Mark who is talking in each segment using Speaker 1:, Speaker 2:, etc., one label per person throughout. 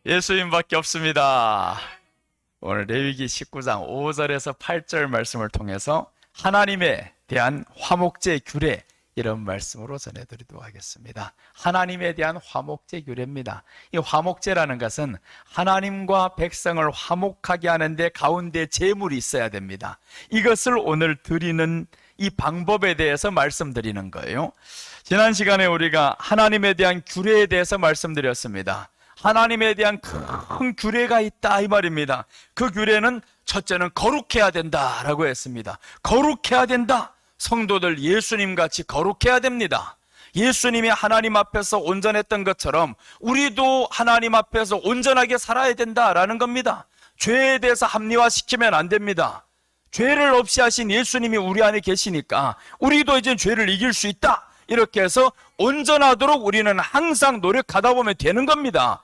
Speaker 1: 예수님밖에 없습니다. 오늘 레위기 19장 5절에서 8절 말씀을 통해서 하나님에 대한 화목제 규례, 이런 말씀으로 전해드리도록 하겠습니다. 하나님에 대한 화목제 규례입니다. 이 화목제라는 것은 하나님과 백성을 화목하게 하는데 가운데 제물이 있어야 됩니다. 이것을 오늘 드리는 이 방법에 대해서 말씀드리는 거예요. 지난 시간에 우리가 하나님에 대한 규례에 대해서 말씀드렸습니다. 하나님에 대한 큰 규례가 있다, 이 말입니다. 그 규례는 첫째는 거룩해야 된다라고 했습니다. 거룩해야 된다. 성도들 예수님 같이 거룩해야 됩니다. 예수님이 하나님 앞에서 온전했던 것처럼 우리도 하나님 앞에서 온전하게 살아야 된다라는 겁니다. 죄에 대해서 합리화시키면 안 됩니다. 죄를 없이 하신 예수님이 우리 안에 계시니까 우리도 이제 죄를 이길 수 있다, 이렇게 해서 온전하도록 우리는 항상 노력하다 보면 되는 겁니다.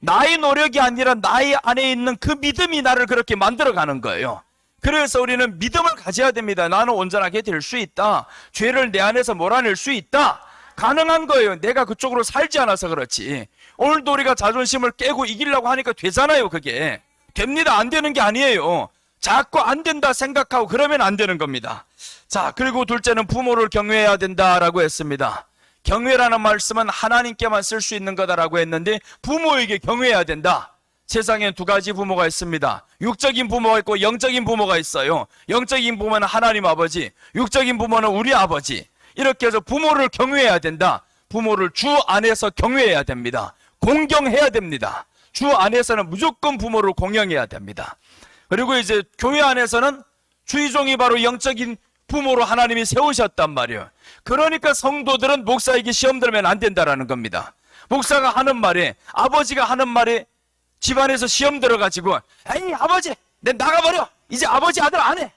Speaker 1: 나의 노력이 아니라 나의 안에 있는 그 믿음이 나를 그렇게 만들어가는 거예요. 그래서 우리는 믿음을 가져야 됩니다. 나는 온전하게 될 수 있다. 죄를 내 안에서 몰아낼 수 있다. 가능한 거예요. 내가 그쪽으로 살지 않아서 그렇지. 오늘도 우리가 자존심을 깨고 이기려고 하니까 되잖아요. 그게 됩니다. 안 되는 게 아니에요. 자꾸 안 된다 생각하고 그러면 안 되는 겁니다. 자, 그리고 둘째는 부모를 경외해야 된다라고 했습니다. 경외라는 말씀은 하나님께만 쓸 수 있는 거다라고 했는데 부모에게 경외해야 된다. 세상엔 두 가지 부모가 있습니다. 육적인 부모가 있고 영적인 부모가 있어요. 영적인 부모는 하나님 아버지, 육적인 부모는 우리 아버지. 이렇게 해서 부모를 경외해야 된다. 부모를 주 안에서 경외해야 됩니다. 공경해야 됩니다. 주 안에서는 무조건 부모를 공경해야 됩니다. 그리고 이제 교회 안에서는 주의종이 바로 영적인 부모로 하나님이 세우셨단 말이에요. 그러니까 성도들은 목사에게 시험 들면 안 된다라는 겁니다. 목사가 하는 말에, 아버지가 하는 말에 집안에서 시험 들어가지고 에이 아버지 내 나가버려, 이제 아버지 아들 안 해,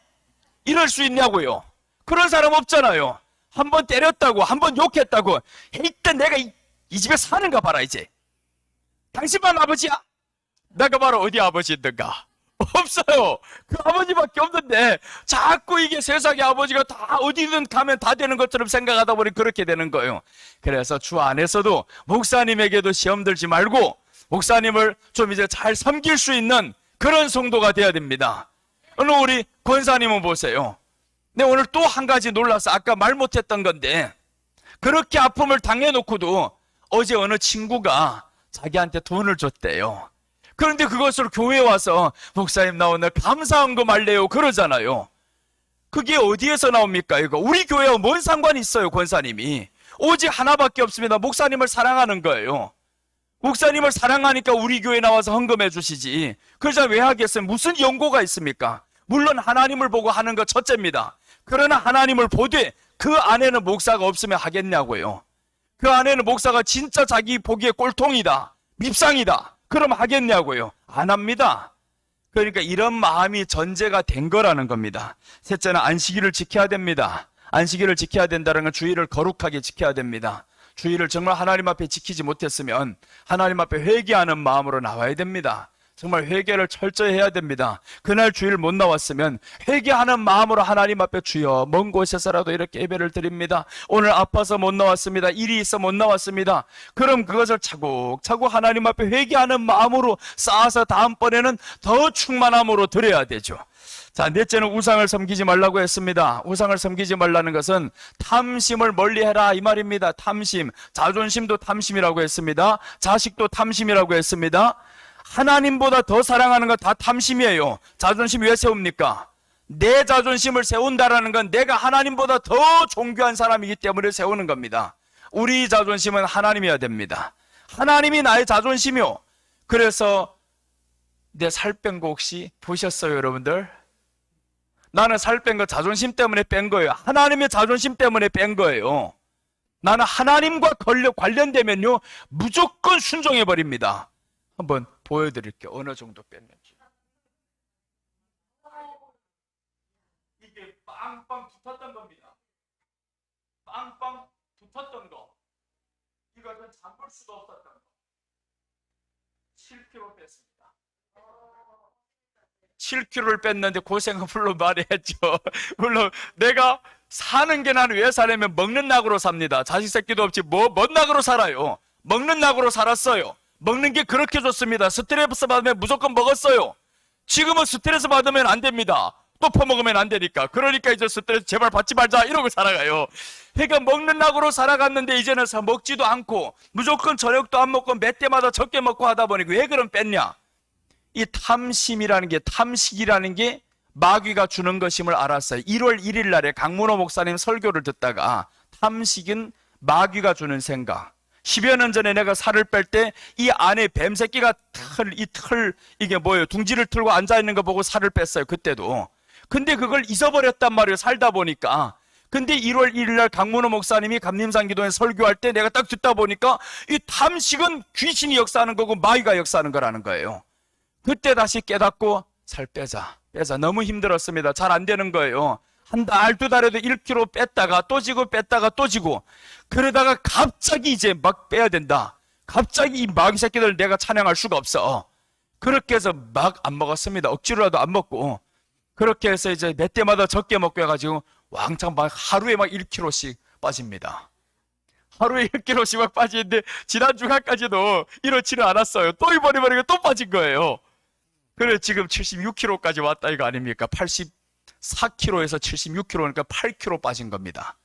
Speaker 1: 이럴 수 있냐고요. 그런 사람 없잖아요. 한 번 때렸다고, 한 번 욕했다고, 일단 내가 이 집에 사는가 봐라. 이제 당신만 아버지야? 내가 바로 어디 아버지 있는가? 없어요. 그 아버지밖에 없는데 자꾸 이게 세상의 아버지가 다 어디든 가면 다 되는 것처럼 생각하다 보니 그렇게 되는 거예요. 그래서 주 안에서도 목사님에게도 시험 들지 말고 목사님을 좀 이제 잘 섬길 수 있는 그런 성도가 돼야 됩니다. 오늘 우리 권사님은 보세요. 네, 오늘 또 한 가지 놀라서 아까 말 못했던 건데, 그렇게 아픔을 당해놓고도 어제 어느 친구가 자기한테 돈을 줬대요. 그런데 그것을 교회에 와서 목사님 나 오늘 감사한 거 말래요 그러잖아요. 그게 어디에서 나옵니까? 이거 우리 교회와 뭔 상관이 있어요? 권사님이 오직 하나밖에 없습니다. 목사님을 사랑하는 거예요. 목사님을 사랑하니까 우리 교회에 나와서 헌금해 주시지. 그러자 왜 하겠어요? 무슨 연고가 있습니까? 물론 하나님을 보고 하는 것 첫째입니다. 그러나 하나님을 보되 그 안에는 목사가 없으면 하겠냐고요. 그 안에는 목사가 진짜 자기 보기에 꼴통이다, 밉상이다, 그럼 하겠냐고요. 안 합니다. 그러니까 이런 마음이 전제가 된 거라는 겁니다. 셋째는 안식일을 지켜야 됩니다. 안식일을 지켜야 된다는 건 주일을 거룩하게 지켜야 됩니다. 주일을 정말 하나님 앞에 지키지 못했으면 하나님 앞에 회개하는 마음으로 나와야 됩니다. 정말 회개를 철저히 해야 됩니다. 그날 주일 못 나왔으면 회개하는 마음으로 하나님 앞에 주여 먼 곳에서라도 이렇게 예배를 드립니다. 오늘 아파서 못 나왔습니다. 일이 있어 못 나왔습니다. 그럼 그것을 차곡차곡 하나님 앞에 회개하는 마음으로 쌓아서 다음번에는 더 충만함으로 드려야 되죠. 자, 넷째는 우상을 섬기지 말라고 했습니다. 우상을 섬기지 말라는 것은 탐심을 멀리해라 이 말입니다. 탐심, 자존심도 탐심이라고 했습니다. 자식도 탐심이라고 했습니다. 하나님보다 더 사랑하는 건 다 탐심이에요. 자존심 왜 세웁니까? 내 자존심을 세운다라는 건 내가 하나님보다 더 존귀한 사람이기 때문에 세우는 겁니다. 우리 자존심은 하나님이어야 됩니다. 하나님이 나의 자존심이요. 그래서 내 살 뺀 거 혹시 보셨어요, 여러분들? 나는 살 뺀 거 자존심 때문에 뺀 거예요. 하나님의 자존심 때문에 뺀 거예요. 나는 하나님과 관련되면요 무조건 순종해버립니다. 한번 보여드릴게요. 어느 정도 뺐는지. 이게 빵빵 붙었던 겁니다. 빵빵 붙었던 거. 이것은 잠글 수도 없었던 거. 7kg 뺐습니다. 7kg를 뺐는데 고생은 물론 많이 했죠. 물론 내가 사는 게 나는 왜 사냐면 먹는 낙으로 삽니다. 자식 새끼도 없지 뭔 낙으로 살아요. 먹는 낙으로 살았어요. 먹는 게 그렇게 좋습니다. 스트레스 받으면 무조건 먹었어요. 지금은 스트레스 받으면 안 됩니다. 또 퍼먹으면 안 되니까. 그러니까 이제 스트레스 제발 받지 말자 이러고 살아가요. 그러니까 먹는 낙으로 살아갔는데 이제는 먹지도 않고 무조건 저녁도 안 먹고 몇 대마다 적게 먹고 하다 보니 왜 그럼 뺐냐? 이 탐심이라는 게, 탐식이라는 게 마귀가 주는 것임을 알았어요. 1월 1일 날에 강문호 목사님 설교를 듣다가 탐식은 마귀가 주는 생각. 10여 년 전에 내가 살을 뺄 때 이 안에 뱀새끼가 이게 뭐예요? 둥지를 틀고 앉아있는 거 보고 살을 뺐어요. 그때도. 근데 그걸 잊어버렸단 말이에요. 살다 보니까. 근데 1월 1일 날 강문호 목사님이 감림산 기도회 설교할 때 내가 딱 듣다 보니까 이 탐식은 귀신이 역사하는 거고 마귀가 역사하는 거라는 거예요. 그때 다시 깨닫고 살 빼자. 너무 힘들었습니다. 잘 안 되는 거예요. 한 달, 두 달에도 1kg 뺐다가 또 지고 뺐다가 또 지고 그러다가 갑자기 이제 막 빼야 된다. 갑자기 이 마귀 새끼들 내가 찬양할 수가 없어. 그렇게 해서 막 안 먹었습니다. 억지로라도 안 먹고 그렇게 해서 이제 몇 대마다 적게 먹고 해가지고 왕창 막 하루에 막 1kg씩 빠집니다. 하루에 1kg씩 막 빠지는데 지난 주간까지도 이렇지는 않았어요. 또 입어버리고 또 빠진 거예요. 그래 지금 76kg까지 왔다 이거 아닙니까? 84kg에서 76kg니까 8kg 빠진 겁니다.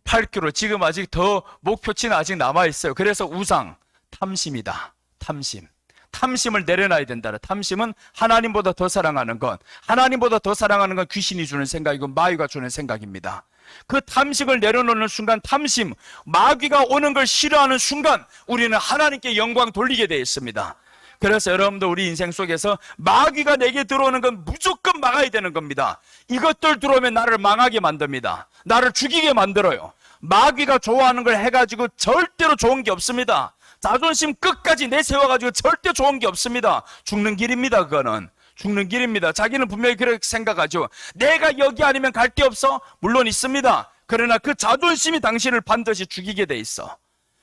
Speaker 1: 8kg. 지금 아직 더 목표치는 아직 남아있어요. 그래서 우상, 탐심이다. 탐심을 내려놔야 된다. 탐심은 하나님보다 더 사랑하는 것. 하나님보다 더 사랑하는 건 귀신이 주는 생각이고 마귀가 주는 생각입니다. 그 탐식을 내려놓는 순간, 탐심, 마귀가 오는 걸 싫어하는 순간 우리는 하나님께 영광 돌리게 되어 있습니다. 그래서 여러분들 우리 인생 속에서 마귀가 내게 들어오는 건 무조건 막아야 되는 겁니다. 이것들 들어오면 나를 망하게 만듭니다. 나를 죽이게 만들어요. 마귀가 좋아하는 걸 해가지고 절대로 좋은 게 없습니다. 자존심 끝까지 내세워가지고 절대 좋은 게 없습니다. 죽는 길입니다. 그거는 죽는 길입니다. 자기는 분명히 그렇게 생각하죠. 내가 여기 아니면 갈 데 없어? 물론 있습니다. 그러나 그 자존심이 당신을 반드시 죽이게 돼 있어.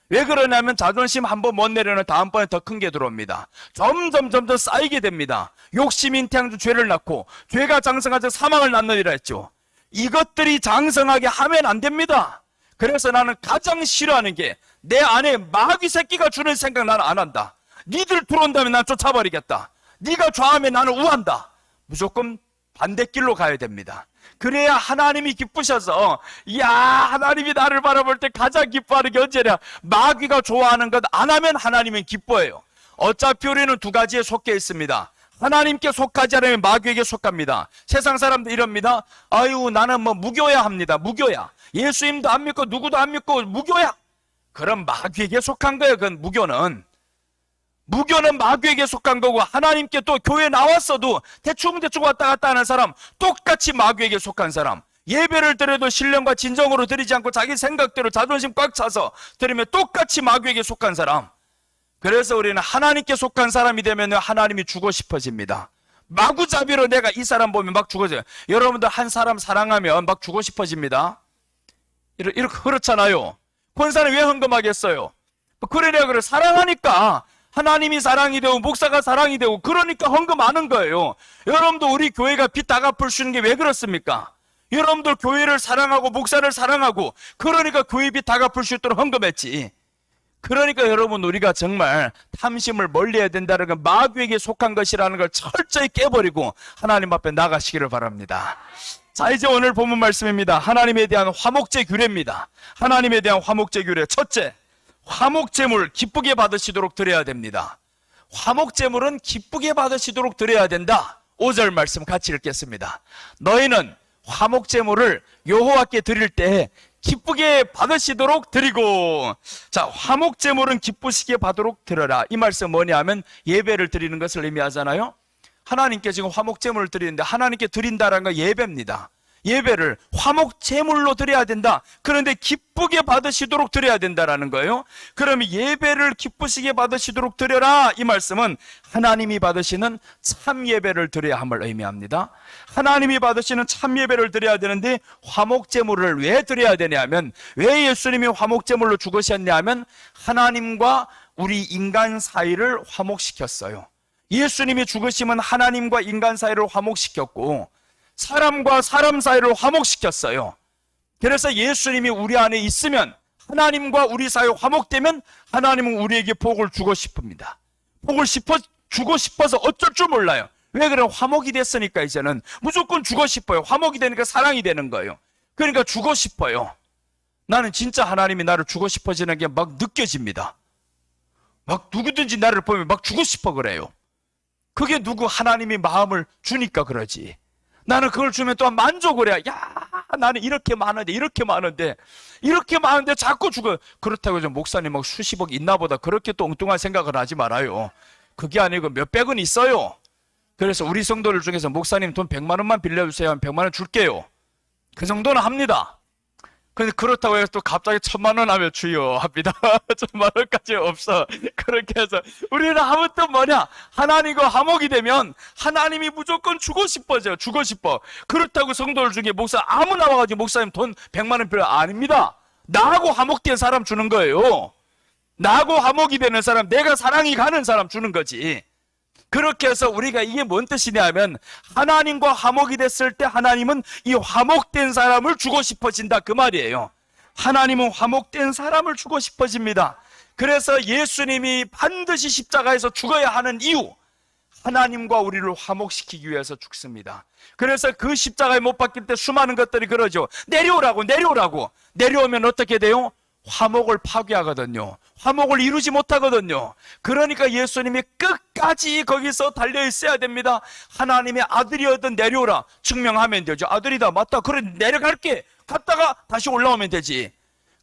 Speaker 1: 왜 그러냐면 자존심 한번 못 내려놓으면 다음번에 더 큰 게 들어옵니다. 점점 쌓이게 됩니다. 욕심 인태양주 죄를 낳고 죄가 장성하자 사망을 낳느니라 했죠. 이것들이 장성하게 하면 안 됩니다. 그래서 나는 가장 싫어하는 게 내 안에 마귀 새끼가 주는 생각 나는 안 한다. 니들 들어온다면 난 쫓아버리겠다. 네가 좌하면 나는 우한다. 무조건 반대길로 가야 됩니다. 그래야 하나님이 기쁘셔서 이야 하나님이 나를 바라볼 때 가장 기뻐하는 게 언제냐? 마귀가 좋아하는 것 안 하면 하나님은 기뻐해요. 어차피 우리는 두 가지에 속해 있습니다. 하나님께 속하지 않으면 마귀에게 속합니다. 세상 사람들 이럽니다. 아유 나는 뭐 무교야 합니다. 무교야. 예수님도 안 믿고 누구도 안 믿고 무교야. 그럼 마귀에게 속한 거예요. 그건 무교는 마귀에게 속한 거고, 하나님께 또 교회 나왔어도 대충 왔다 갔다 하는 사람 똑같이 마귀에게 속한 사람. 예배를 드려도 신령과 진정으로 드리지 않고 자기 생각대로 자존심 꽉 차서 드리면 똑같이 마귀에게 속한 사람. 그래서 우리는 하나님께 속한 사람이 되면 하나님이 주고 싶어집니다. 마구잡이로 내가 이 사람 보면 막 죽어져요. 여러분들 한 사람 사랑하면 막 주고 싶어집니다. 이렇게 그렇잖아요. 권사는 왜 헌금하겠어요? 그래 사랑하니까. 하나님이 사랑이 되고 목사가 사랑이 되고 그러니까 헌금하는 거예요. 여러분도 우리 교회가 빚 다 갚을 수 있는 게 왜 그렇습니까? 여러분들 교회를 사랑하고 목사를 사랑하고 그러니까 교회 빚 다 갚을 수 있도록 헌금했지. 그러니까 여러분 우리가 정말 탐심을 멀리해야 된다는 건 마귀에게 속한 것이라는 걸 철저히 깨버리고 하나님 앞에 나가시기를 바랍니다. 자 이제 오늘 본문 말씀입니다. 하나님에 대한 화목제 규례입니다. 하나님에 대한 화목제 규례. 첫째, 화목제물 기쁘게 받으시도록 드려야 됩니다. 화목제물은 기쁘게 받으시도록 드려야 된다. 5절 말씀 같이 읽겠습니다. 너희는 화목제물을 여호와께 드릴 때 기쁘게 받으시도록 드리고. 자, 화목제물은 기쁘시게 받도록 드려라. 이 말씀 뭐냐 하면 예배를 드리는 것을 의미하잖아요. 하나님께 지금 화목제물을 드리는데 하나님께 드린다라는 건 예배입니다. 예배를 화목제물로 드려야 된다. 그런데 기쁘게 받으시도록 드려야 된다라는 거예요. 그러면 예배를 기쁘시게 받으시도록 드려라. 이 말씀은 하나님이 받으시는 참 예배를 드려야 함을 의미합니다. 하나님이 받으시는 참 예배를 드려야 되는데 화목제물을 왜 드려야 되냐면, 왜 예수님이 화목제물로 죽으셨냐면 하나님과 우리 인간 사이를 화목시켰어요. 예수님이 죽으시면 하나님과 인간 사이를 화목시켰고 사람과 사람 사이를 화목시켰어요. 그래서 예수님이 우리 안에 있으면 하나님과 우리 사이 화목되면 하나님은 우리에게 복을 주고 싶습니다. 복을 주고 싶어서 어쩔 줄 몰라요. 왜 그래? 화목이 됐으니까 이제는 무조건 주고 싶어요. 화목이 되니까 사랑이 되는 거예요. 그러니까 주고 싶어요. 나는 진짜 하나님이 나를 주고 싶어지는 게 막 느껴집니다. 막 누구든지 나를 보면 막 주고 싶어 그래요. 그게 누구 하나님이 마음을 주니까 그러지. 나는 그걸 주면 또한 만족을 해야. 야, 나는 이렇게 많은데 자꾸 주고. 그렇다고 해서 목사님 막 수십억 있나 보다 그렇게 또 엉뚱한 생각을 하지 말아요. 그게 아니고 몇백은 있어요. 그래서 우리 성도들 중에서 목사님 돈 100만 원만 빌려주세요 하면 100만 원 줄게요. 그 정도는 합니다. 근데 그렇다고 해서 또 갑자기 1000만 원 하면 주요 합니다. 1000만 원까지 없어. 그렇게 해서 우리는 아무튼 뭐냐, 하나님과 화목이 되면 하나님이 무조건 주고 싶어져요. 주고 싶어. 그렇다고 성도들 중에 목사 아무나 와가지고 목사님 돈 100만 원 필요 아닙니다. 나하고 화목된 사람 주는 거예요. 나하고 화목이 되는 사람, 내가 사랑이 가는 사람 주는 거지. 그렇게 해서 우리가 이게 뭔 뜻이냐 하면, 하나님과 화목이 됐을 때 하나님은 이 화목된 사람을 주고 싶어진다 그 말이에요. 하나님은 화목된 사람을 주고 싶어집니다. 그래서 예수님이 반드시 십자가에서 죽어야 하는 이유, 하나님과 우리를 화목시키기 위해서 죽습니다. 그래서 그 십자가에 못 박힐 때 수많은 것들이 그러죠. 내려오라고. 내려오면 어떻게 돼요? 화목을 파괴하거든요. 화목을 이루지 못하거든요. 그러니까 예수님이 끝까지 거기서 달려 있어야 됩니다. 하나님의 아들이어든 내려오라 증명하면 되죠. 아들이다, 맞다, 그래 내려갈게, 갔다가 다시 올라오면 되지.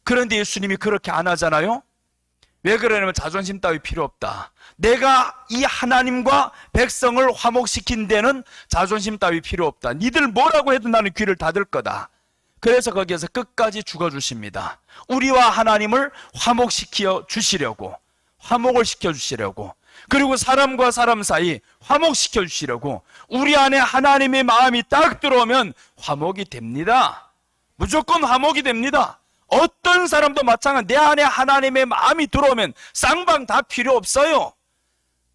Speaker 1: 그런데 예수님이 그렇게 안 하잖아요. 왜 그러냐면 자존심 따위 필요 없다. 내가 이 하나님과 백성을 화목시킨 데는 자존심 따위 필요 없다. 니들 뭐라고 해도 나는 귀를 닫을 거다. 그래서 거기에서 끝까지 죽어주십니다. 우리와 하나님을 화목시켜 주시려고, 화목을 시켜주시려고, 그리고 사람과 사람 사이 화목시켜 주시려고. 우리 안에 하나님의 마음이 딱 들어오면 화목이 됩니다. 무조건 화목이 됩니다. 어떤 사람도 마찬가지. 내 안에 하나님의 마음이 들어오면 쌍방 다 필요 없어요.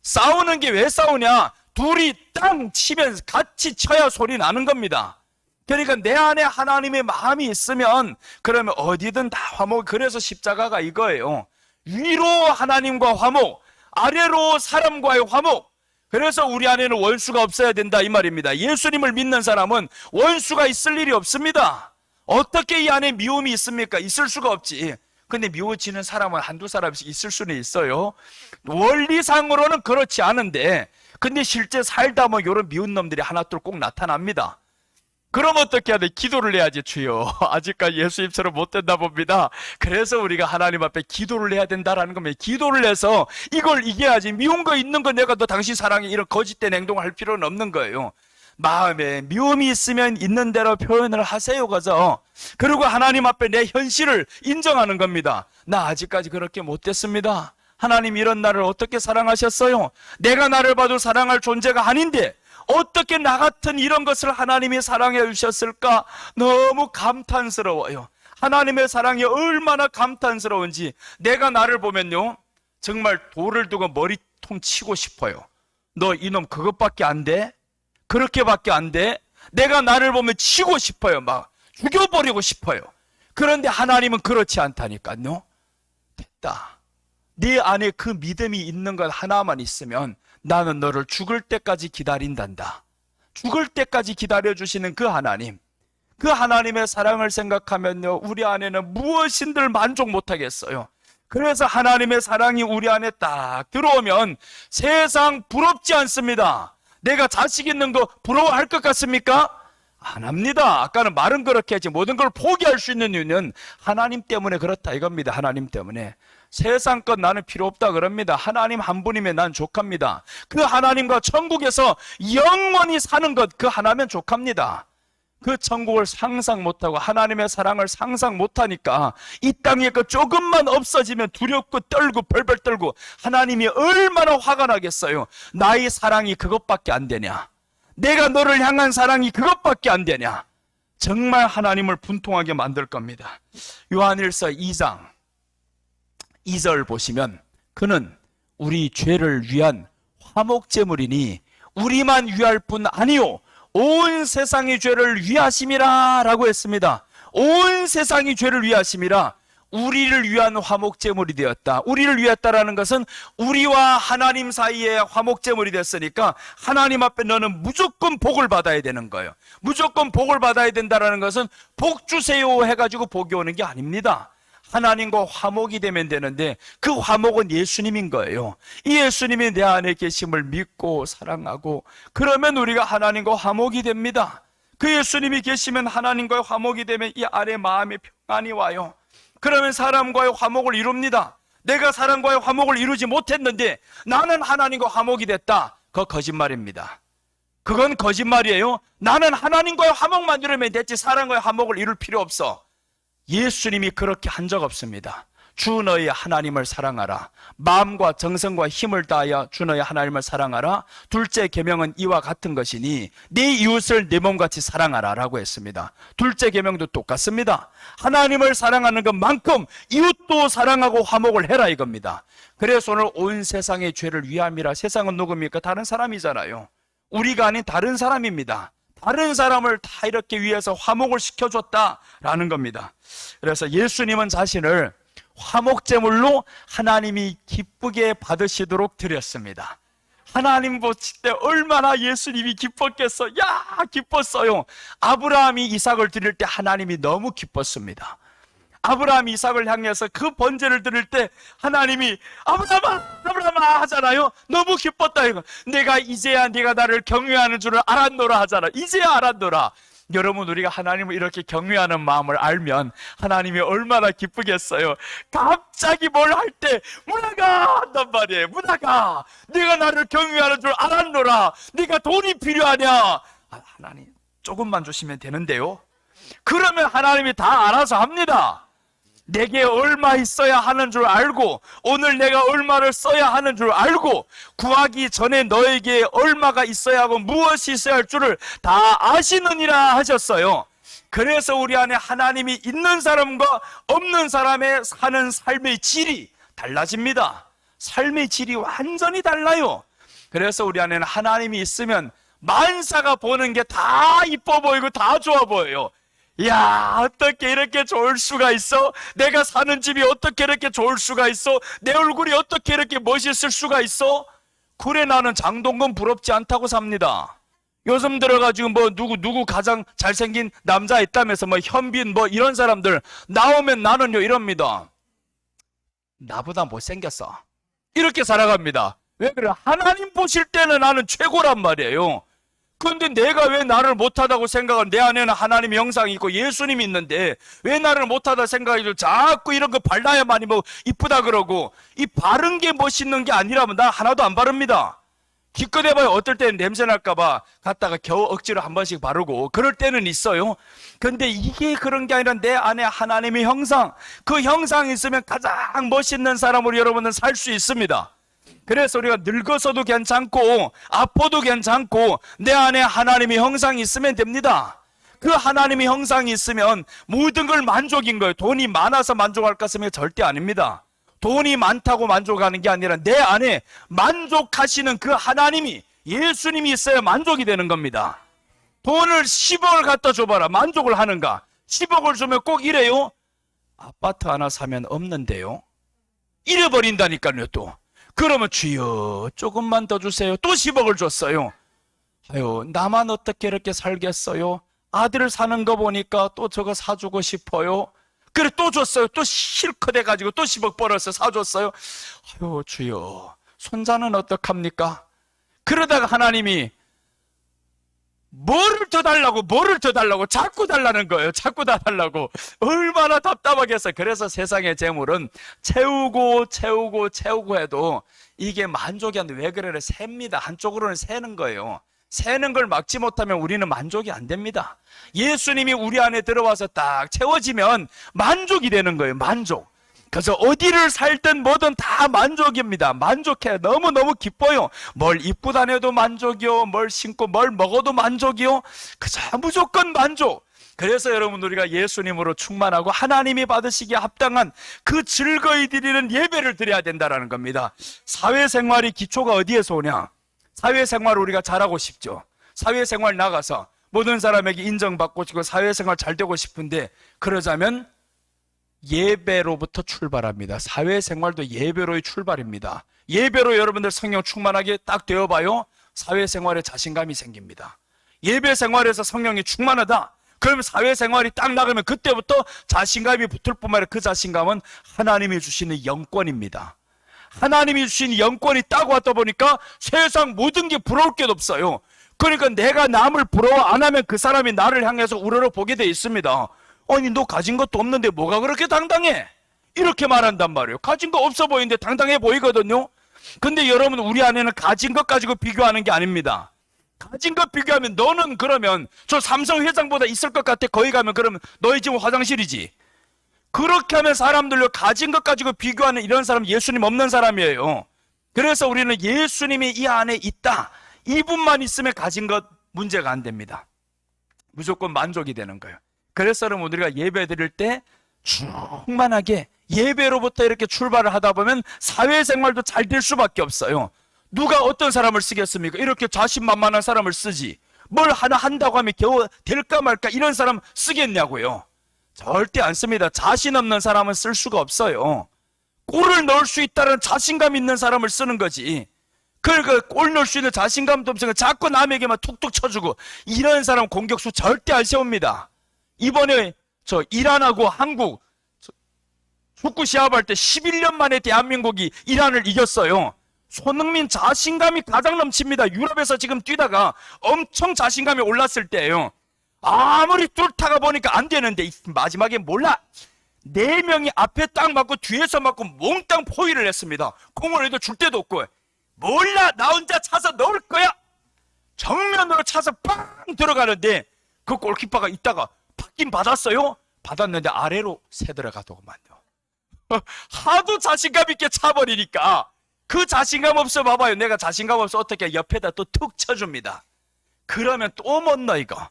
Speaker 1: 싸우는 게 왜 싸우냐? 둘이 땅 치면 같이 쳐야 소리 나는 겁니다. 그러니까 내 안에 하나님의 마음이 있으면 그러면 어디든 다 화목. 그래서 십자가가 이거예요. 위로 하나님과 화목, 아래로 사람과의 화목. 그래서 우리 안에는 원수가 없어야 된다 이 말입니다. 예수님을 믿는 사람은 원수가 있을 일이 없습니다. 어떻게 이 안에 미움이 있습니까? 있을 수가 없지. 근데 미워지는 사람은 한두 사람씩 있을 수는 있어요. 원리상으로는 그렇지 않은데, 근데 실제 살다 보면 이런 미운 놈들이 하나둘 꼭 나타납니다. 그럼 어떻게 해야 돼? 기도를 해야지. 주여, 아직까지 예수님처럼 못 된다 봅니다. 그래서 우리가 하나님 앞에 기도를 해야 된다라는 겁니다. 기도를 해서 이걸 이겨야지. 미운 거 있는 거 내가 너 당신 사랑해 이런 거짓된 행동을 할 필요는 없는 거예요. 마음에 미움이 있으면 있는 대로 표현을 하세요. 가서 그리고 하나님 앞에 내 현실을 인정하는 겁니다. 나 아직까지 그렇게 못됐습니다. 하나님 이런 나를 어떻게 사랑하셨어요? 내가 나를 봐도 사랑할 존재가 아닌데 어떻게 나 같은 이런 것을 하나님이 사랑해 주셨을까? 너무 감탄스러워요. 하나님의 사랑이 얼마나 감탄스러운지. 내가 나를 보면요, 정말 돌을 두고 머리통 치고 싶어요. 너 이놈 그것밖에 안 돼? 그렇게밖에 안 돼? 내가 나를 보면 치고 싶어요. 막 죽여버리고 싶어요. 그런데 하나님은 그렇지 않다니까요. 됐다. 네 안에 그 믿음이 있는 것 하나만 있으면 나는 너를 죽을 때까지 기다린단다. 죽을 때까지 기다려주시는 그 하나님, 그 하나님의 사랑을 생각하면요, 우리 안에는 무엇인들 만족 못하겠어요. 그래서 하나님의 사랑이 우리 안에 딱 들어오면 세상 부럽지 않습니다. 내가 자식 있는 거 부러워할 것 같습니까? 안 합니다. 아까는 말은 그렇게 하지 모든 걸 포기할 수 있는 이유는 하나님 때문에 그렇다 이겁니다. 하나님 때문에. 세상 것 나는 필요 없다 그럽니다. 하나님 한 분이면 난 족합니다. 그 하나님과 천국에서 영원히 사는 것, 그 하나면 족합니다. 그 천국을 상상 못하고 하나님의 사랑을 상상 못하니까 이 땅에 그 조금만 없어지면 두렵고 떨고 벌벌 떨고 하나님이 얼마나 화가 나겠어요. 나의 사랑이 그것밖에 안 되냐? 내가 너를 향한 사랑이 그것밖에 안 되냐? 정말 하나님을 분통하게 만들 겁니다. 요한일서 2장 2절 보시면 그는 우리 죄를 위한 화목제물이니 우리만 위할 뿐 아니요 온 세상의 죄를 위하심이라 라고 했습니다. 온 세상의 죄를 위하심이라. 우리를 위한 화목제물이 되었다. 우리를 위했다라는 것은 우리와 하나님 사이에 화목제물이 됐으니까 하나님 앞에 너는 무조건 복을 받아야 되는 거예요. 무조건 복을 받아야 된다는 것은 복 주세요 해가지고 복이 오는 게 아닙니다. 하나님과 화목이 되면 되는데 그 화목은 예수님인 거예요. 이 예수님이 내 안에 계심을 믿고 사랑하고 그러면 우리가 하나님과 화목이 됩니다. 그 예수님이 계시면 하나님과의 화목이 되면 이 안에 마음의 평안이 와요. 그러면 사람과의 화목을 이룹니다. 내가 사람과의 화목을 이루지 못했는데 나는 하나님과 화목이 됐다. 그거 거짓말입니다. 그건 거짓말이에요. 나는 하나님과의 화목만 이루면 됐지 사람과의 화목을 이룰 필요 없어. 예수님이 그렇게 한 적 없습니다. 주 너희 하나님을 사랑하라. 마음과 정성과 힘을 다하여 주 너희 하나님을 사랑하라. 둘째 계명은 이와 같은 것이니 네 이웃을 내 몸같이 사랑하라 라고 했습니다. 둘째 계명도 똑같습니다. 하나님을 사랑하는 것만큼 이웃도 사랑하고 화목을 해라 이겁니다. 그래서 오늘 온 세상의 죄를 위함이라. 세상은 누굽니까? 다른 사람이잖아요. 우리가 아닌 다른 사람입니다. 다른 사람을 다 이렇게 위해서 화목을 시켜줬다라는 겁니다. 그래서 예수님은 자신을 화목제물로 하나님이 기쁘게 받으시도록 드렸습니다. 하나님 보실 때 얼마나 예수님이 기뻤겠어. 야, 기뻤어요. 아브라함이 이삭을 드릴 때 하나님이 너무 기뻤습니다. 아브라함이 이삭을 향해서 그 번제를 드릴 때 하나님이 아브라함아 아브라함아 하잖아요. 너무 기뻤다 이거. 내가 이제야 네가 나를 경외하는 줄을 알았노라 하잖아. 이제야 알았노라. 여러분 우리가 하나님을 이렇게 경외하는 마음을 알면 하나님이 얼마나 기쁘겠어요. 갑자기 뭘 할 때 문화가 한단 말이에요. 문화가 네가 나를 경외하는 줄 알았노라. 네가 돈이 필요하냐. 하나님 조금만 주시면 되는데요. 그러면 하나님이 다 알아서 합니다. 내게 얼마 있어야 하는 줄 알고 오늘 내가 얼마를 써야 하는 줄 알고 구하기 전에 너에게 얼마가 있어야 하고 무엇이 있어야 할 줄을 다 아시느니라 하셨어요. 그래서 우리 안에 하나님이 있는 사람과 없는 사람의 사는 삶의 질이 달라집니다. 삶의 질이 완전히 달라요. 그래서 우리 안에는 하나님이 있으면 만사가 보는 게 다 이뻐 보이고 다 좋아 보여요. 야, 어떻게 이렇게 좋을 수가 있어? 내가 사는 집이 어떻게 이렇게 좋을 수가 있어? 내 얼굴이 어떻게 이렇게 멋있을 수가 있어? 그래 나는 장동건 부럽지 않다고 삽니다. 요즘 들어가지고 뭐 누구 가장 잘생긴 남자 있다면서 뭐 현빈 뭐 이런 사람들 나오면 나는요 이럽니다. 나보다 못생겼어. 이렇게 살아갑니다. 왜 그래? 하나님 보실 때는 나는 최고란 말이에요. 그런데 내가 왜 나를 못하다고 생각을, 내 안에는 하나님의 형상이 있고 예수님이 있는데 왜 나를 못하다 생각이 자꾸 이런 거 발라야만이 뭐 이쁘다 그러고, 이 바른 게 멋있는 게 아니라면 나 하나도 안 바릅니다. 기껏 해봐요. 어떨 때는 냄새 날까봐 갖다가 겨우 억지로 한 번씩 바르고 그럴 때는 있어요. 근데 이게 그런 게 아니라 내 안에 하나님의 형상, 그 형상이 있으면 가장 멋있는 사람으로 여러분은 살 수 있습니다. 그래서 우리가 늙어서도 괜찮고 아파도 괜찮고 내 안에 하나님의 형상이 있으면 됩니다. 그 하나님의 형상이 있으면 모든 걸 만족인 거예요. 돈이 많아서 만족할 것이면 절대 아닙니다. 돈이 많다고 만족하는 게 아니라 내 안에 만족하시는 그 하나님이, 예수님이 있어야 만족이 되는 겁니다. 돈을 10억을 갖다 줘봐라. 만족을 하는가? 10억을 주면 꼭 이래요? 아파트 하나 사면 없는데요. 잃어버린다니까요. 또 그러면 주여 조금만 더 주세요. 또 10억을 줬어요. 아유, 나만 어떻게 이렇게 살겠어요? 아들 사는 거 보니까 또 저거 사주고 싶어요. 그래 또 줬어요. 또 실컷 해가지고 또 10억 벌어서 사줬어요. 아유 주여, 손자는 어떡합니까? 그러다가 하나님이 뭐를 더 달라고 자꾸 달라는 거예요. 자꾸 다 달라고. 얼마나 답답하겠어요. 그래서 세상의 재물은 채우고 해도 이게 만족이 안 돼. 왜 그래요? 셉니다. 한쪽으로는 새는 거예요. 새는 걸 막지 못하면 우리는 만족이 안 됩니다. 예수님이 우리 안에 들어와서 딱 채워지면 만족이 되는 거예요. 만족. 그래서 어디를 살든 뭐든 다 만족입니다. 만족해. 너무너무 기뻐요. 뭘 입고 다녀도 만족이요, 뭘 신고 뭘 먹어도 만족이요. 그저 무조건 만족. 그래서 여러분 우리가 예수님으로 충만하고 하나님이 받으시기에 합당한 그 즐거이 드리는 예배를 드려야 된다는 겁니다. 사회생활이 기초가 어디에서 오냐? 사회생활을 우리가 잘하고 싶죠. 사회생활 나가서 모든 사람에게 인정받고 싶고 사회생활 잘 되고 싶은데, 그러자면 예배로부터 출발합니다. 사회생활도 예배로의 출발입니다. 예배로 여러분들 성령 충만하게 딱 되어봐요. 사회생활에 자신감이 생깁니다. 예배 생활에서 성령이 충만하다. 그러면 사회생활이 딱 나가면 그때부터 자신감이 붙을 뿐만 아니라 그 자신감은 하나님이 주시는 영권입니다. 하나님이 주신 영권이 딱 왔다 보니까 세상 모든 게 부러울 게 없어요. 그러니까 내가 남을 부러워 안 하면 그 사람이 나를 향해서 우러러 보게 돼 있습니다. 아니 너 가진 것도 없는데 뭐가 그렇게 당당해? 이렇게 말한단 말이에요. 가진 거 없어 보이는데 당당해 보이거든요. 근데 여러분, 우리 안에는 가진 것 가지고 비교하는 게 아닙니다. 가진 것 비교하면 너는 그러면 저 삼성 회장보다 있을 것 같아. 거기 가면 그러면 너희 집은 화장실이지. 그렇게 하면 사람들로 가진 것 가지고 비교하는 이런 사람 예수님 없는 사람이에요. 그래서 우리는 예수님이 이 안에 있다. 이분만 있으면 가진 것 문제가 안 됩니다. 무조건 만족이 되는 거예요. 그래서 여러분, 우리가 예배 드릴 때 충만하게 예배로부터 이렇게 출발을 하다 보면 사회생활도 잘 될 수밖에 없어요. 누가 어떤 사람을 쓰겠습니까? 이렇게 자신만만한 사람을 쓰지. 뭘 하나 한다고 하면 겨우 될까 말까 이런 사람 쓰겠냐고요. 절대 안 씁니다. 자신 없는 사람은 쓸 수가 없어요. 골을 넣을 수 있다는 자신감 있는 사람을 쓰는 거지. 그러니까 골 넣을 수 있는 자신감도 없으니까 자꾸 남에게만 툭툭 쳐주고 이런 사람 공격수 절대 안 세웁니다. 이번에 저 이란하고 한국 축구 시합할 때 11년 만에 대한민국이 이란을 이겼어요. 손흥민 자신감이 가장 넘칩니다. 유럽에서 지금 뛰다가 엄청 자신감이 올랐을 때예요. 아무리 뚫다가 보니까 안 되는데 마지막에 몰라. 4명이 앞에 딱 맞고 뒤에서 맞고 몽땅 포위를 했습니다. 공을 해도 줄 데도 없고. 몰라, 나 혼자 차서 넣을 거야. 정면으로 차서 빵 들어가는데 그 골키퍼가 있다가 받긴 받았어요. 받았는데 아래로 새 들어가더구만요. 하도 자신감 있게 차버리니까 그 자신감 없어 봐봐요. 내가 자신감 없어 어떻게 옆에다 또 툭 쳐줍니다. 그러면 또 못 넣어 이거.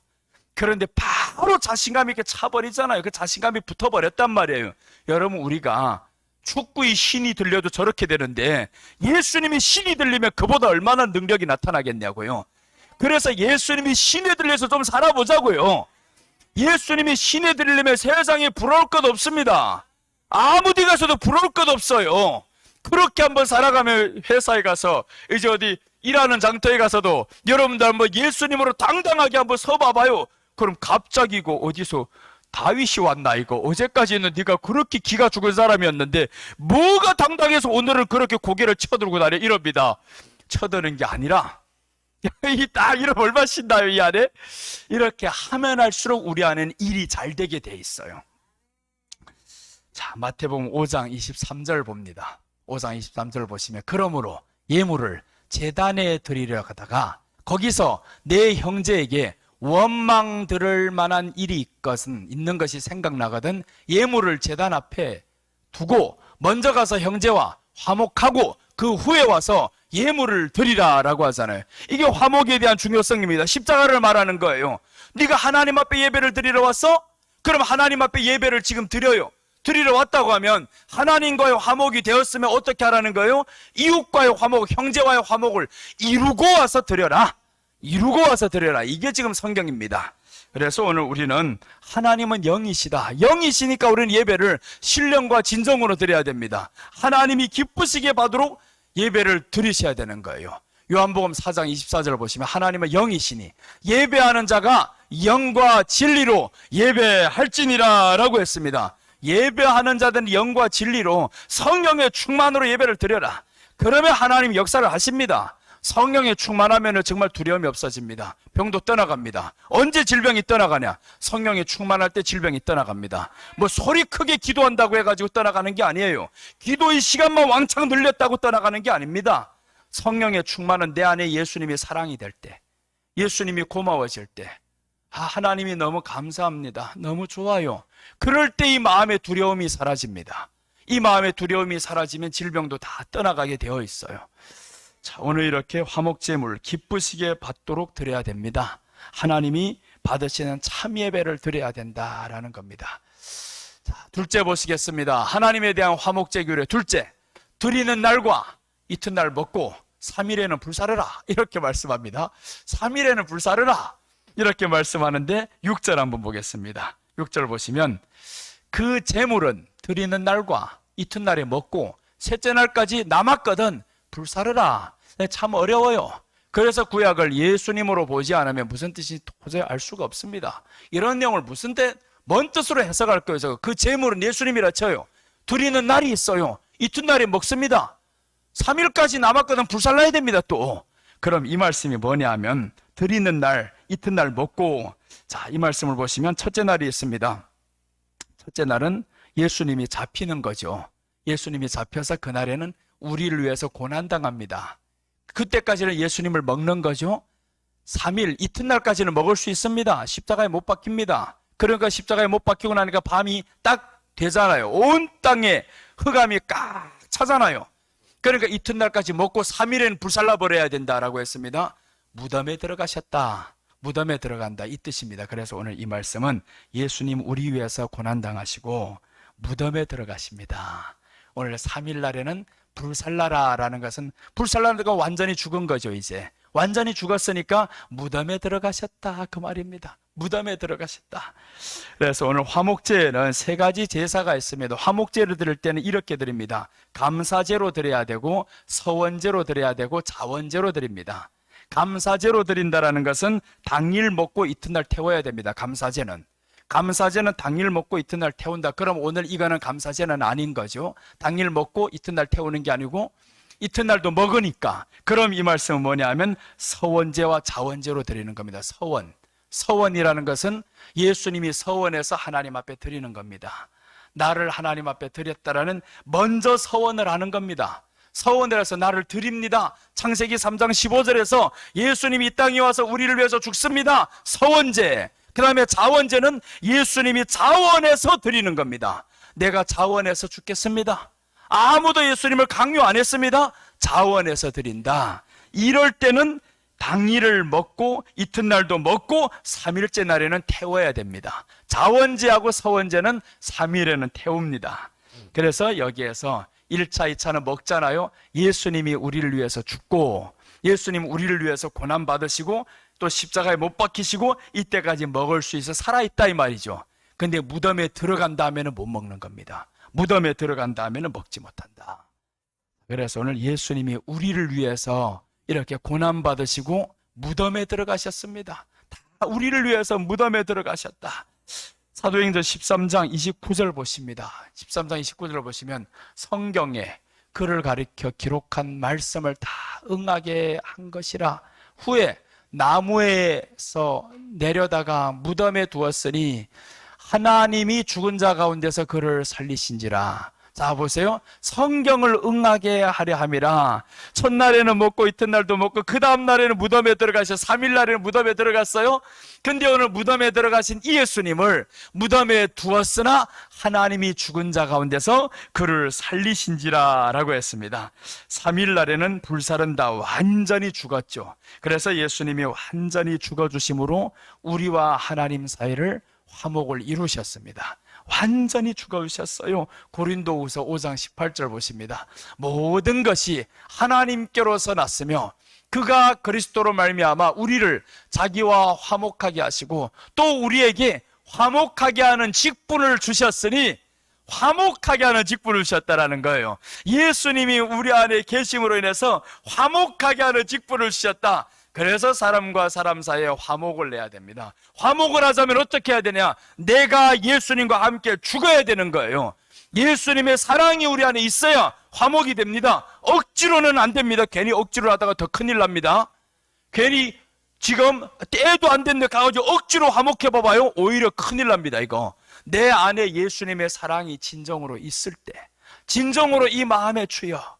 Speaker 1: 그런데 바로 자신감 있게 차버리잖아요. 그 자신감이 붙어버렸단 말이에요. 여러분, 우리가 축구의 신이 들려도 저렇게 되는데 예수님이 신이 들리면 그보다 얼마나 능력이 나타나겠냐고요. 그래서 예수님이 신에 들려서 좀 살아보자고요. 예수님이 신에 들리면 세상에 부러울 것 없습니다. 아무 데 가서도 부러울 것 없어요. 그렇게 한번 살아가면 회사에 가서 이제 어디 일하는 장터에 가서도 여러분들 한번 예수님으로 당당하게 한번 서봐봐요. 그럼 갑자기 이거 어디서 다윗이 왔나 이거. 어제까지는 네가 그렇게 기가 죽은 사람이었는데 뭐가 당당해서 오늘은 그렇게 고개를 쳐들고 다녀 이럽니다. 쳐드는 게 아니라 이 딱 이러면 얼마나 신나요 이 안에. 이렇게 하면 할수록 우리 안에는 일이 잘 되게 돼 있어요. 자, 마태복음 5장 23절 봅니다. 5장 23절 보시면 그러므로 예물을 제단에 드리려 하다가 거기서 내 형제에게 원망 들을 만한 일이 있는 것이 생각나거든 예물을 제단 앞에 두고 먼저 가서 형제와 화목하고 그 후에 와서 예물을 드리라 라고 하잖아요. 이게 화목에 대한 중요성입니다. 십자가를 말하는 거예요. 네가 하나님 앞에 예배를 드리러 왔어? 그럼 하나님 앞에 예배를 지금 드려요. 드리러 왔다고 하면 하나님과의 화목이 되었으면 어떻게 하라는 거예요? 이웃과의 화목, 형제와의 화목을 이루고 와서 드려라. 이루고 와서 드려라. 이게 지금 성경입니다. 그래서 오늘 우리는 하나님은 영이시다. 영이시니까 우리는 예배를 신령과 진정으로 드려야 됩니다. 하나님이 기쁘시게 받도록 예배를 드리셔야 되는 거예요. 요한복음 4장 24절을 보시면 하나님은 영이시니 예배하는 자가 영과 진리로 예배할지니라 라고 했습니다. 예배하는 자들은 영과 진리로 성령의 충만으로 예배를 드려라. 그러면 하나님 역사를 하십니다. 성령에 충만하면 정말 두려움이 없어집니다. 병도 떠나갑니다. 언제 질병이 떠나가냐? 성령에 충만할 때 질병이 떠나갑니다. 뭐 소리 크게 기도한다고 해가지고 떠나가는 게 아니에요. 기도의 시간만 왕창 늘렸다고 떠나가는 게 아닙니다. 성령에 충만은 내 안에 예수님이 사랑이 될 때, 예수님이 고마워질 때, 하나님이 너무 감사합니다. 너무 좋아요. 그럴 때 이 마음의 두려움이 사라집니다. 이 마음의 두려움이 사라지면 질병도 다 떠나가게 되어 있어요. 자, 오늘 이렇게 화목제물 기쁘시게 받도록 드려야 됩니다. 하나님이 받으시는 참 예배를 드려야 된다라는 겁니다. 자, 둘째 보시겠습니다. 하나님에 대한 화목제 규례 둘째, 드리는 날과 이튿날 먹고 3일에는 불사르라 이렇게 말씀합니다. 3일에는 불사르라 이렇게 말씀하는데 6절 한번 보겠습니다. 6절 보시면 그 제물은 드리는 날과 이튿날에 먹고 셋째 날까지 남았거든 불사르라. 참 어려워요. 그래서 구약을 예수님으로 보지 않으면 무슨 뜻인지 도저히 알 수가 없습니다. 이런 내용을 뭔 뜻으로 해석할 거예요? 그 제물은 예수님이라 쳐요. 드리는 날이 있어요. 이튿날에 먹습니다. 3일까지 남았거든 불살라야 됩니다. 또 그럼 이 말씀이 뭐냐 하면 드리는 날 이튿날 먹고, 자, 이 말씀을 보시면 첫째 날이 있습니다. 첫째 날은 예수님이 잡히는 거죠. 예수님이 잡혀서 그날에는 우리를 위해서 고난당합니다. 그때까지는 예수님을 먹는 거죠. 3일 이튿날까지는 먹을 수 있습니다. 십자가에 못 박힙니다. 그러니까 십자가에 못 박히고 나니까 밤이 딱 되잖아요. 온 땅에 흑암이 꽉 차잖아요. 그러니까 이튿날까지 먹고 3일에는 불살라 버려야 된다라고 했습니다. 무덤에 들어가셨다. 무덤에 들어간다 이 뜻입니다. 그래서 오늘 이 말씀은 예수님 우리 위해서 고난당하시고 무덤에 들어가십니다. 오늘 3일 날에는 불살라라라는 것은 불살라가 완전히 죽은 거죠. 이제 완전히 죽었으니까 무덤에 들어가셨다 그 말입니다. 무덤에 들어가셨다. 그래서 오늘 화목제에는 세 가지 제사가 있습니다. 화목제를 드릴 때는 이렇게 드립니다. 감사제로 드려야 되고 서원제로 드려야 되고 자원제로 드립니다. 감사제로 드린다라는 것은 당일 먹고 이튿날 태워야 됩니다. 감사제는 당일 먹고 이튿날 태운다. 그럼 오늘 이거는 감사제는 아닌 거죠. 당일 먹고 이튿날 태우는 게 아니고 이튿날도 먹으니까. 그럼 이 말씀은 뭐냐 하면 서원제와 자원제로 드리는 겁니다. 서원이라는 것은 예수님이 서원해서 하나님 앞에 드리는 겁니다. 나를 하나님 앞에 드렸다라는 먼저 서원을 하는 겁니다. 서원을 해서 나를 드립니다. 창세기 3장 15절에서 예수님이 이 땅에 와서 우리를 위해서 죽습니다. 서원제. 그 다음에 자원제는 예수님이 자원해서 드리는 겁니다. 내가 자원해서 죽겠습니다. 아무도 예수님을 강요 안 했습니다. 자원해서 드린다. 이럴 때는 당일을 먹고 이튿날도 먹고 3일째 날에는 태워야 됩니다. 자원제하고 서원제는 3일에는 태웁니다. 그래서 여기에서 1차, 2차는 먹잖아요. 예수님이 우리를 위해서 죽고 예수님 우리를 위해서 고난받으시고 또 십자가에 못 박히시고 이때까지 먹을 수 있어 살아있다 이 말이죠. 근데 무덤에 들어간 다음에는 못 먹는 겁니다. 무덤에 들어간 다음에는 먹지 못한다. 그래서 오늘 예수님이 우리를 위해서 이렇게 고난받으시고 무덤에 들어가셨습니다. 다 우리를 위해서 무덤에 들어가셨다. 사도행전 13장 29절 보십니다. 13장 29절을 보시면 성경에 그를 가리켜 기록한 말씀을 다 응하게 한 것이라. 후에 나무에서 내려다가 무덤에 두었으니 하나님이 죽은 자 가운데서 그를 살리신지라. 자 보세요. 성경을 응하게 하려 함이라. 첫날에는 먹고 이튿날도 먹고 그 다음 날에는 무덤에 들어가셔. 3일 날에는 무덤에 들어갔어요. 근데 오늘 무덤에 들어가신 이 예수님을 무덤에 두었으나 하나님이 죽은 자 가운데서 그를 살리신지라 라고 했습니다. 3일 날에는 불사른다. 완전히 죽었죠. 그래서 예수님이 완전히 죽어주심으로 우리와 하나님 사이를 화목을 이루셨습니다. 완전히 죽어주셨어요. 고린도후서 5장 18절 보십니다. 모든 것이 하나님께로서 났으며 그가 그리스도로 말미암아 우리를 자기와 화목하게 하시고 또 우리에게 화목하게 하는 직분을 주셨으니 화목하게 하는 직분을 주셨다라는 거예요. 예수님이 우리 안에 계심으로 인해서 화목하게 하는 직분을 주셨다. 그래서 사람과 사람 사이에 화목을 내야 됩니다. 화목을 하자면 어떻게 해야 되냐? 내가 예수님과 함께 죽어야 되는 거예요. 예수님의 사랑이 우리 안에 있어야 화목이 됩니다. 억지로는 안 됩니다. 괜히 억지로 하다가 더 큰일 납니다. 괜히 지금 때도 안 됐는데 가가지고 억지로 화목해 봐봐요. 오히려 큰일 납니다. 이거 내 안에 예수님의 사랑이 진정으로 있을 때, 진정으로 이 마음에 주여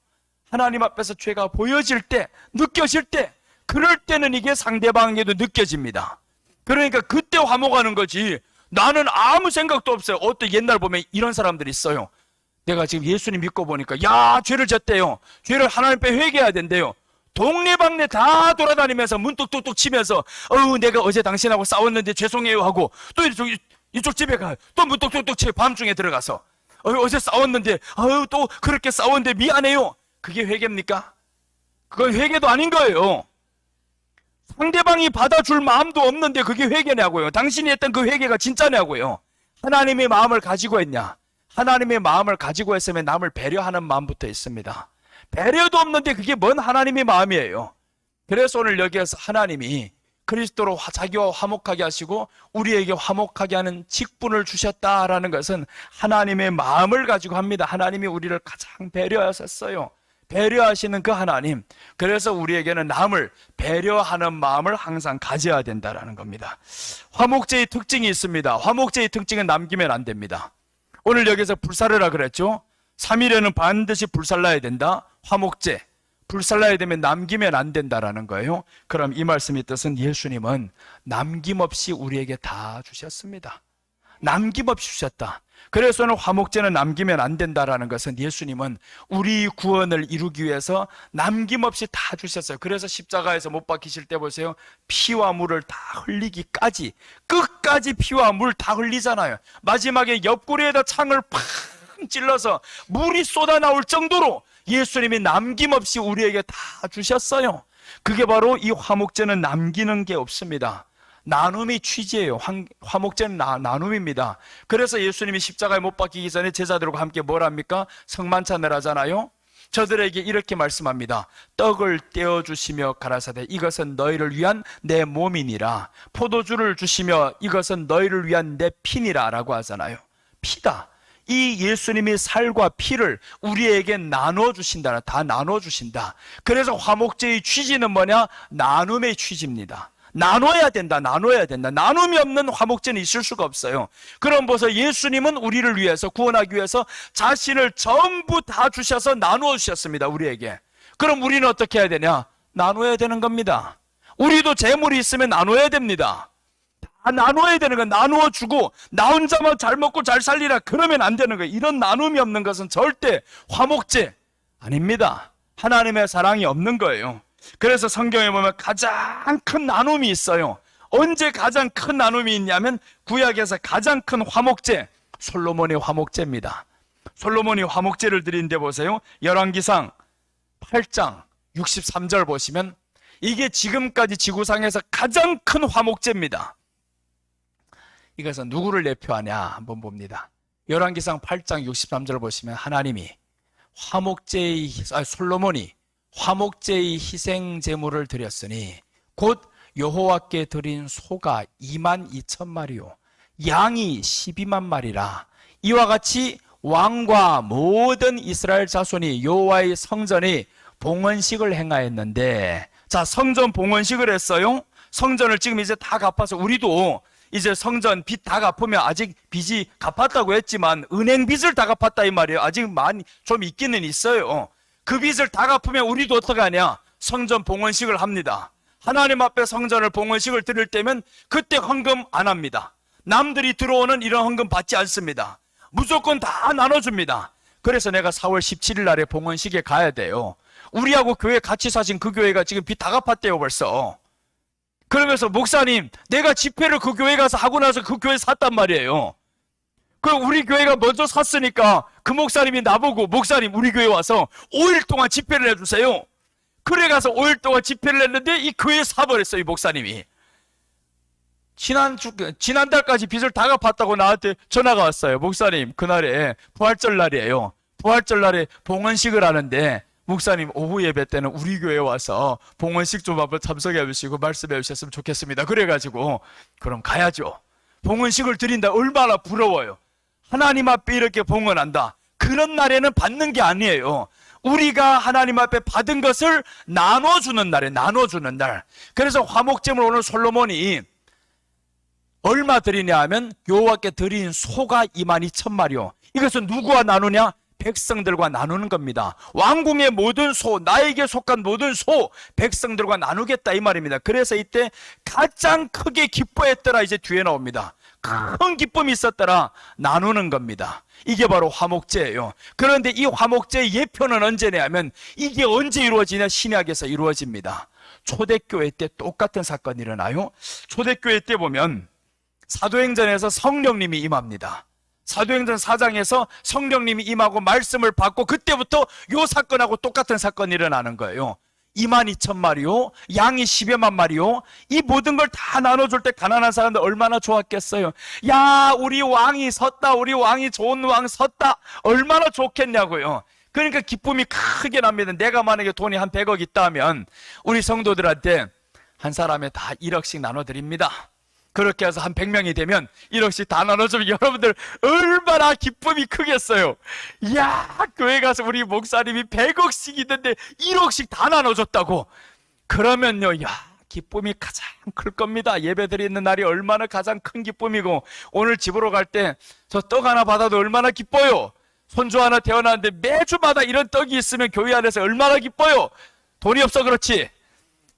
Speaker 1: 하나님 앞에서 죄가 보여질 때, 느껴질 때, 그럴 때는 이게 상대방에게도 느껴집니다. 그러니까 그때 화목하는 거지. 나는 아무 생각도 없어요. 어떤 옛날 보면 이런 사람들이 있어요. 내가 지금 예수님 믿고 보니까 야 죄를 졌대요. 죄를 하나님 앞에 회개해야 된대요. 동네방네 다 돌아다니면서 문 뚝뚝뚝 치면서 내가 어제 당신하고 싸웠는데 죄송해요 하고 또 이쪽 집에 가요. 또 문 뚝뚝뚝 치고 밤중에 들어가서 어제 싸웠는데 또 그렇게 싸웠는데 미안해요. 그게 회개입니까? 그건 회개도 아닌 거예요. 상대방이 받아줄 마음도 없는데 그게 회개냐고요. 당신이 했던 그 회개가 진짜냐고요. 하나님의 마음을 가지고 했냐? 하나님의 마음을 가지고 있으면 남을 배려하는 마음부터 있습니다. 배려도 없는데 그게 뭔 하나님의 마음이에요. 그래서 오늘 여기에서 하나님이 그리스도로 자기와 화목하게 하시고 우리에게 화목하게 하는 직분을 주셨다라는 것은 하나님의 마음을 가지고 합니다. 하나님이 우리를 가장 배려하셨어요. 배려하시는 그 하나님. 그래서 우리에게는 남을 배려하는 마음을 항상 가져야 된다는 겁니다. 화목제의 특징이 있습니다. 화목제의 특징은 남기면 안 됩니다. 오늘 여기서 불사르라 그랬죠. 3일에는 반드시 불살라야 된다. 화목제. 불살라야 되면 남기면 안 된다라는 거예요. 그럼 이 말씀의 뜻은 예수님은 남김없이 우리에게 다 주셨습니다. 남김없이 주셨다. 그래서 오늘 화목제는 남기면 안 된다라는 것은 예수님은 우리 구원을 이루기 위해서 남김없이 다 주셨어요. 그래서 십자가에서 못 박히실 때 보세요. 피와 물을 다 흘리기까지, 끝까지 피와 물 다 흘리잖아요. 마지막에 옆구리에다 창을 팍 찔러서 물이 쏟아나올 정도로 예수님이 남김없이 우리에게 다 주셨어요. 그게 바로 이 화목제는 남기는 게 없습니다. 나눔이 취지예요. 화목제는 나눔입니다. 그래서 예수님이 십자가에 못 박히기 전에 제자들과 함께 뭘 합니까? 성만찬을 하잖아요. 저들에게 이렇게 말씀합니다. 떡을 떼어주시며 가라사대 이것은 너희를 위한 내 몸이니라. 포도주를 주시며 이것은 너희를 위한 내 피니라 라고 하잖아요. 피다. 이 예수님이 살과 피를 우리에게 나눠주신다. 다 나눠주신다. 그래서 화목제의 취지는 뭐냐? 나눔의 취지입니다. 나눠야 된다. 나눠야 된다. 나눔이 없는 화목제는 있을 수가 없어요. 그럼 벌써 예수님은 우리를 위해서 구원하기 위해서 자신을 전부 다 주셔서 나누어 주셨습니다. 우리에게. 그럼 우리는 어떻게 해야 되냐? 나눠야 되는 겁니다. 우리도 재물이 있으면 나눠야 됩니다. 다 나눠야 되는 건 나누어 주고 나 혼자만 잘 먹고 잘 살리라 그러면 안 되는 거예요. 이런 나눔이 없는 것은 절대 화목제 아닙니다. 하나님의 사랑이 없는 거예요. 그래서 성경에 보면 가장 큰 나눔이 있어요. 언제 가장 큰 나눔이 있냐면 구약에서 가장 큰 화목제, 솔로몬의 화목제입니다. 솔로몬이 화목제를 드리는데 보세요. 열왕기상 8장 63절 보시면 이게 지금까지 지구상에서 가장 큰 화목제입니다. 이것은 누구를 대표하냐 한번 봅니다. 열왕기상 8장 63절 보시면 하나님이 솔로몬이 화목제의 희생 제물을 드렸으니 곧 여호와께 드린 소가 22,000마리요 양이 12만 마리라. 이와 같이 왕과 모든 이스라엘 자손이 여호와의 성전에 봉헌식을 행하였는데, 자, 성전 봉헌식을 했어요. 성전을 지금 이제 다 갚아서 우리도 이제 성전 빚 다 갚으면 아직 빚이 갚았다고 했지만 은행 빚을 다 갚았다 이 말이에요. 아직 많이 좀 있기는 있어요. 그 빚을 다 갚으면 우리도 어떻게 하냐? 성전 봉헌식을 합니다. 하나님 앞에 성전을 봉헌식을 드릴 때면 그때 헌금 안 합니다. 남들이 들어오는 이런 헌금 받지 않습니다. 무조건 다 나눠줍니다. 그래서 내가 4월 17일 날에 봉헌식에 가야 돼요. 우리하고 교회 같이 사신 그 교회가 지금 빚 다 갚았대요 벌써. 그러면서 목사님 내가 집회를 그 교회 가서 하고 나서 그 교회 샀단 말이에요. 그 우리 교회가 먼저 샀으니까 그 목사님이 나보고 목사님 우리 교회 와서 5일 동안 집회를 해주세요. 그래 가서 5일 동안 집회를 했는데 이 교회 사버렸어요. 이 목사님이. 지난달까지 빚을 다 갚았다고 나한테 전화가 왔어요. 목사님 그날에 부활절 날이에요. 부활절 날에 봉헌식을 하는데 목사님 오후 예배 때는 우리 교회에 와서 봉헌식 좀 한번 참석해 주시고 말씀해 주셨으면 좋겠습니다. 그래가지고 그럼 가야죠. 봉헌식을 드린다. 얼마나 부러워요. 하나님 앞에 이렇게 봉헌한다. 그런 날에는 받는 게 아니에요. 우리가 하나님 앞에 받은 것을 나눠주는 날에 나눠주는 날. 그래서 화목제물 오늘 솔로몬이 얼마 드리냐 하면 여호와께 드린 소가 22,000마리요. 이것은 누구와 나누냐? 백성들과 나누는 겁니다. 왕궁의 모든 소, 나에게 속한 모든 소, 백성들과 나누겠다 이 말입니다. 그래서 이때 가장 크게 기뻐했더라 이제 뒤에 나옵니다. 큰 기쁨이 있었더라. 나누는 겁니다. 이게 바로 화목제예요. 그런데 이 화목제의 예표는 언제냐면 이게 언제 이루어지냐? 신약에서 이루어집니다. 초대교회 때 똑같은 사건이 일어나요. 초대교회 때 보면 사도행전에서 성령님이 임합니다. 사도행전 4장에서 성령님이 임하고 말씀을 받고 그때부터 이 사건하고 똑같은 사건이 일어나는 거예요. 22,000마리요, 양이 10여만 마리요. 이 모든 걸 다 나눠줄 때 가난한 사람들 얼마나 좋았겠어요. 야, 우리 왕이 섰다, 우리 왕이 좋은 왕 섰다, 얼마나 좋겠냐고요. 그러니까 기쁨이 크게 납니다. 내가 만약에 돈이 한 100억 있다면 우리 성도들한테 한 사람에 다 1억씩 나눠드립니다. 그렇게 해서 한 100명이 되면 1억씩 다 나눠주면 여러분들 얼마나 기쁨이 크겠어요. 이야, 교회 가서 우리 목사님이 100억씩 있는데 1억씩 다 나눠줬다고. 그러면요, 야, 기쁨이 가장 클 겁니다. 예배 드리는 날이 얼마나 가장 큰 기쁨이고, 오늘 집으로 갈 때 저 떡 하나 받아도 얼마나 기뻐요. 손주 하나 태어났는데 매주마다 이런 떡이 있으면 교회 안에서 얼마나 기뻐요. 돈이 없어 그렇지.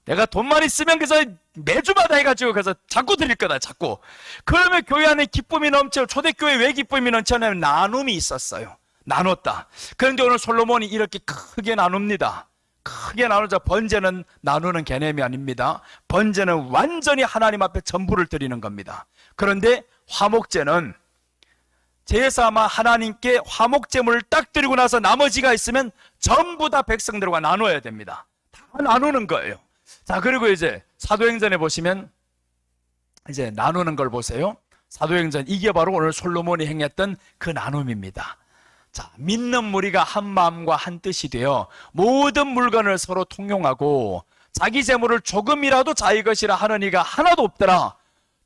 Speaker 1: 내가 돈만 있으면 그래서 매주마다 해가지고 그래서 자꾸 드릴 거다, 자꾸. 그러면 교회 안에 기쁨이 넘쳐. 초대교회 왜 기쁨이 넘쳐냐면 나눔이 있었어요. 나눴다. 그런데 오늘 솔로몬이 이렇게 크게 나눕니다. 크게 나누자. 번제는 나누는 개념이 아닙니다. 번제는 완전히 하나님 앞에 전부를 드리는 겁니다. 그런데 화목제는 제사만 하나님께 화목제물을 딱 드리고 나서 나머지가 있으면 전부 다 백성들과 나눠야 됩니다. 다 나누는 거예요. 자, 그리고 이제 사도행전에 보시면 이제 나누는 걸 보세요. 사도행전, 이게 바로 오늘 솔로몬이 행했던 그 나눔입니다. 자, 믿는 무리가 한 마음과 한 뜻이 되어 모든 물건을 서로 통용하고 자기 재물을 조금이라도 자기 것이라 하는 이가 하나도 없더라.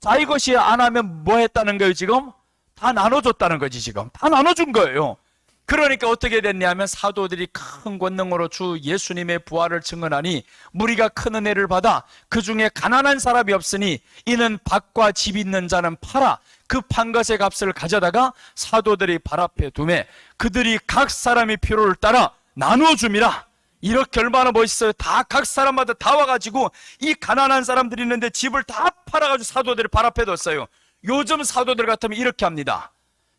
Speaker 1: 자기 것이 안 하면 뭐 했다는 거예요, 지금? 다 나눠줬다는 거지, 지금. 다 나눠준 거예요. 그러니까 어떻게 됐냐면 사도들이 큰 권능으로 주 예수님의 부활을 증언하니 무리가 큰 은혜를 받아 그 중에 가난한 사람이 없으니 이는 밭과 집 있는 자는 팔아 그 판 것의 값을 가져다가 사도들이 발 앞에 두매 그들이 각 사람의 필요를 따라 나누어 줍니다. 이렇게 얼마나 멋있어요. 다 각 사람마다 다 와가지고 이 가난한 사람들이 있는데 집을 다 팔아가지고 사도들이 발 앞에 뒀어요. 요즘 사도들 같으면 이렇게 합니다.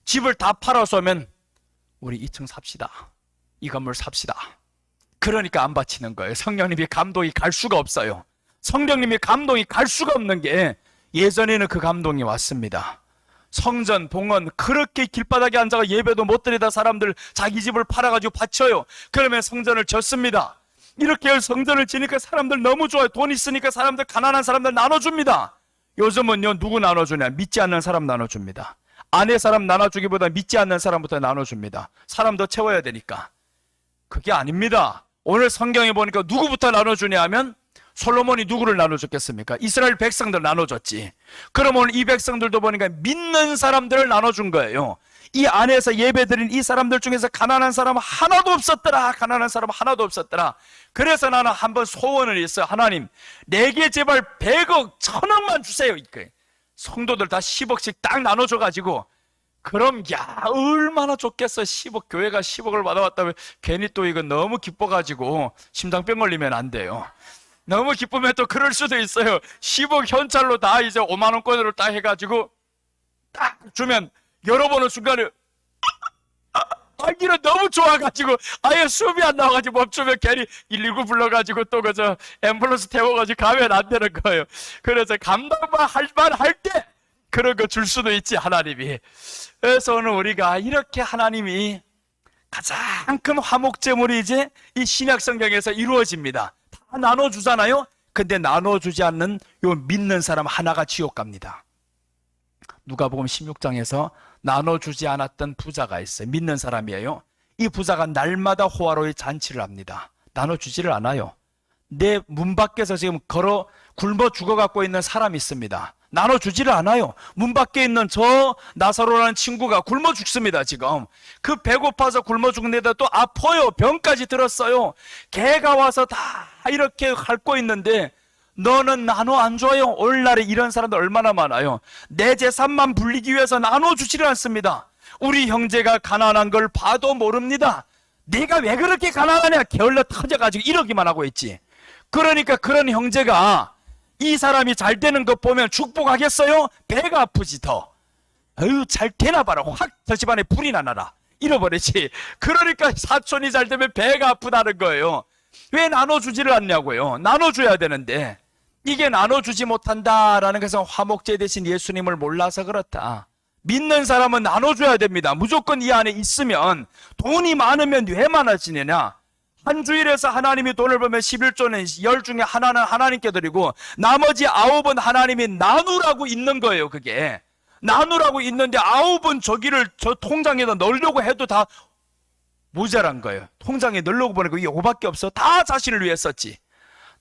Speaker 1: 집을 다 팔아서 오면 우리 2층 삽시다. 이 건물 삽시다. 그러니까 안 바치는 거예요. 성령님이 감동이 갈 수가 없어요. 성령님이 감동이 갈 수가 없는 게 예전에는 그 감동이 왔습니다. 성전, 봉헌 그렇게 길바닥에 앉아가 예배도 못 드리다 사람들 자기 집을 팔아가지고 바쳐요. 그러면 성전을 졌습니다. 이렇게 성전을 지니까 사람들 너무 좋아요. 돈 있으니까 사람들, 가난한 사람들 나눠줍니다. 요즘은요, 누구 나눠주냐? 믿지 않는 사람 나눠줍니다. 아내 사람 나눠주기보다 믿지 않는 사람부터 나눠줍니다. 사람 더 채워야 되니까. 그게 아닙니다. 오늘 성경에 보니까 누구부터 나눠주냐 하면 솔로몬이 누구를 나눠줬겠습니까? 이스라엘 백성들 나눠줬지. 그럼 오늘 이 백성들도 보니까 믿는 사람들을 나눠준 거예요. 이 안에서 예배드린 이 사람들 중에서 가난한 사람 하나도 없었더라. 가난한 사람 하나도 없었더라. 그래서 나는 한번 소원을 했어요. 하나님, 내게 제발 100억, 1000억만 주세요. 성도들 다 10억씩 딱 나눠줘가지고, 그럼 야 얼마나 좋겠어. 10억, 교회가 10억을 받아왔다면 괜히 또 이거 너무 기뻐가지고 심장병 걸리면 안 돼요. 너무 기쁘면 또 그럴 수도 있어요. 10억 현찰로 다 이제 5만 원권으로 딱 해가지고 딱 주면 열어보는 순간에 아기는 너무 좋아가지고 아예 숨이 안 나와가지고 멈추면 괜히 119 불러가지고 또 그저 앰뷸런스 태워가지고 가면 안 되는 거예요. 그래서 감당만 할 만 할 때 그런 거 줄 수도 있지, 하나님이. 그래서 오늘 우리가 이렇게 하나님이 가장 큰 화목제물이 이제 이 신약 성경에서 이루어집니다. 다 나눠주잖아요. 근데 나눠주지 않는 요 믿는 사람 하나가 지옥 갑니다. 누가복음 16장에서 나눠주지 않았던 부자가 있어요. 믿는 사람이에요. 이 부자가 날마다 호화로이 잔치를 합니다. 나눠주지를 않아요. 내 문 밖에서 지금 굶어 죽어갖고 있는 사람이 있습니다. 나눠주지를 않아요. 문 밖에 있는 저 나사로라는 친구가 굶어 죽습니다. 지금 그 배고파서 굶어 죽는데다 또 아파요. 병까지 들었어요. 개가 와서 다 이렇게 핥고 있는데 너는 나눠 안 줘요. 오늘날에 이런 사람들 얼마나 많아요. 내 재산만 불리기 위해서 나눠주지를 않습니다. 우리 형제가 가난한 걸 봐도 모릅니다. 내가 왜 그렇게 가난하냐, 게을러 터져가지고 이러기만 하고 있지. 그러니까 그런 형제가 이 사람이 잘 되는 것 보면 축복하겠어요? 배가 아프지 더. 어휴, 잘 되나 봐라. 확 저 집안에 불이 나라. 잃어버리지. 그러니까 사촌이 잘 되면 배가 아프다는 거예요. 왜 나눠주지를 않냐고요. 나눠줘야 되는데 이게 나눠주지 못한다라는 것은 화목제 대신 예수님을 몰라서 그렇다. 믿는 사람은 나눠줘야 됩니다. 무조건 이 안에 있으면. 돈이 많으면 왜 많아지느냐? 한 주일에서 하나님이 돈을 벌면 11조는 10 중에 하나는 하나님께 드리고 나머지 9은 하나님이 나누라고 있는 거예요. 그게 나누라고 있는데 9은 저기를 저 통장에다 넣으려고 해도 다 모자란 거예요. 통장에 넣으려고 보니까 이게 5밖에 없어. 다 자신을 위해 썼지.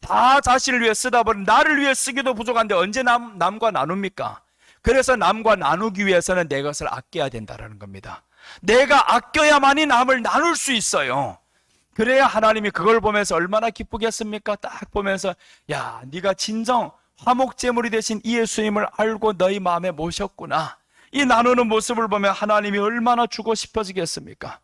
Speaker 1: 다 자신을 위해 쓰다 보니 나를 위해 쓰기도 부족한데 언제 남과 나눕니까? 그래서 남과 나누기 위해서는 내 것을 아껴야 된다는 겁니다. 내가 아껴야만이 남을 나눌 수 있어요. 그래야 하나님이 그걸 보면서 얼마나 기쁘겠습니까? 딱 보면서 야, 네가 진정 화목제물이 되신 이 예수님을 알고 너희 마음에 모셨구나. 이 나누는 모습을 보면 하나님이 얼마나 주고 싶어지겠습니까?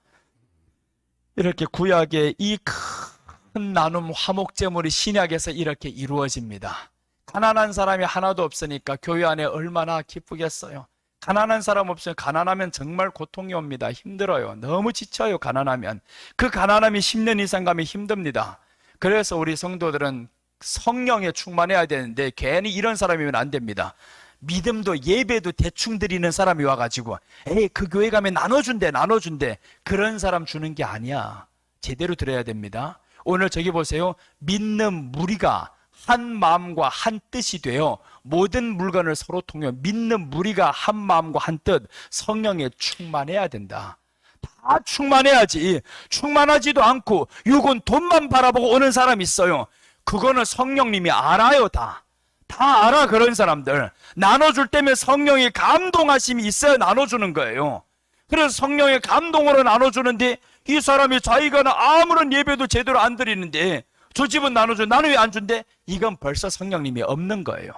Speaker 1: 이렇게 구약의 이 큰 나눔 화목제물이 신약에서 이렇게 이루어집니다. 가난한 사람이 하나도 없으니까 교회 안에 얼마나 기쁘겠어요. 가난한 사람 없으면 가난하면 정말 고통이 옵니다. 힘들어요. 너무 지쳐요. 가난하면. 그 가난함이 10년 이상 가면 힘듭니다. 그래서 우리 성도들은 성령에 충만해야 되는데 괜히 이런 사람이면 안 됩니다. 믿음도 예배도 대충 드리는 사람이 와가지고 에이 그 교회 가면 나눠준대 그런 사람 주는 게 아니야. 제대로 드려야 됩니다. 오늘 저기 보세요. 믿는 무리가 한 마음과 한 뜻이 되어 모든 물건을 서로 통해 믿는 무리가 한 마음과 한 뜻 성령에 충만해야 된다. 다 충만해야지. 충만하지도 않고 육은 돈만 바라보고 오는 사람이 있어요. 그거는 성령님이 알아요. 다 알아. 그런 사람들 나눠줄 때면 성령의 감동하심이 있어야 나눠주는 거예요. 그래서 성령의 감동으로 나눠주는데 이 사람이 자기가 아무런 예배도 제대로 안 드리는데 저 집은 나눠줘. 나는 왜 안 준대? 이건 벌써 성령님이 없는 거예요.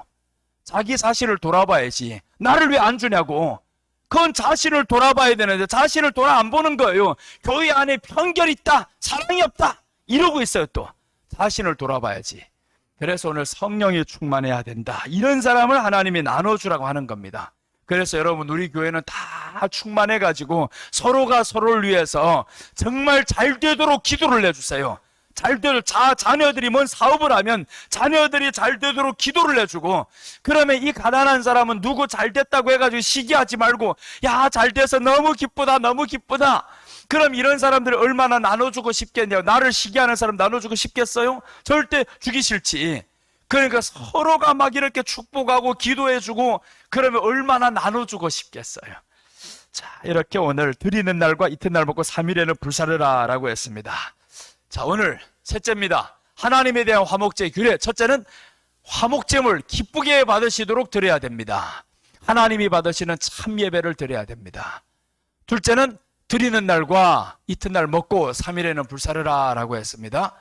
Speaker 1: 자기 자신을 돌아봐야지. 나를 왜 안 주냐고. 그건 자신을 돌아봐야 되는데 자신을 돌아 안 보는 거예요. 교회 안에 편견이 있다. 사랑이 없다. 이러고 있어요. 또 자신을 돌아봐야지. 그래서 오늘 성령이 충만해야 된다. 이런 사람을 하나님이 나눠주라고 하는 겁니다. 그래서 여러분 우리 교회는 다 충만해가지고 서로가 서로를 위해서 정말 잘 되도록 기도를 해주세요. 잘 되도록 자녀들이 뭔 사업을 하면 자녀들이 잘 되도록 기도를 해주고 그러면 이 가난한 사람은 누구 잘 됐다고 해가지고 시기하지 말고 야 잘 돼서 너무 기쁘다 너무 기쁘다. 그럼 이런 사람들이 얼마나 나눠주고 싶겠냐고. 나를 시기하는 사람 나눠주고 싶겠어요? 절대 주기 싫지. 그러니까 서로가 막 이렇게 축복하고 기도해주고 그러면 얼마나 나눠주고 싶겠어요. 자, 이렇게 오늘 드리는 날과 이튿날 먹고 3일에는 불사르라 라고 했습니다. 자, 오늘 셋째입니다. 하나님에 대한 화목제 규례. 첫째는 화목제물 기쁘게 받으시도록 드려야 됩니다. 하나님이 받으시는 참 예배를 드려야 됩니다. 둘째는 드리는 날과 이튿날 먹고 3일에는 불사르라 라고 했습니다.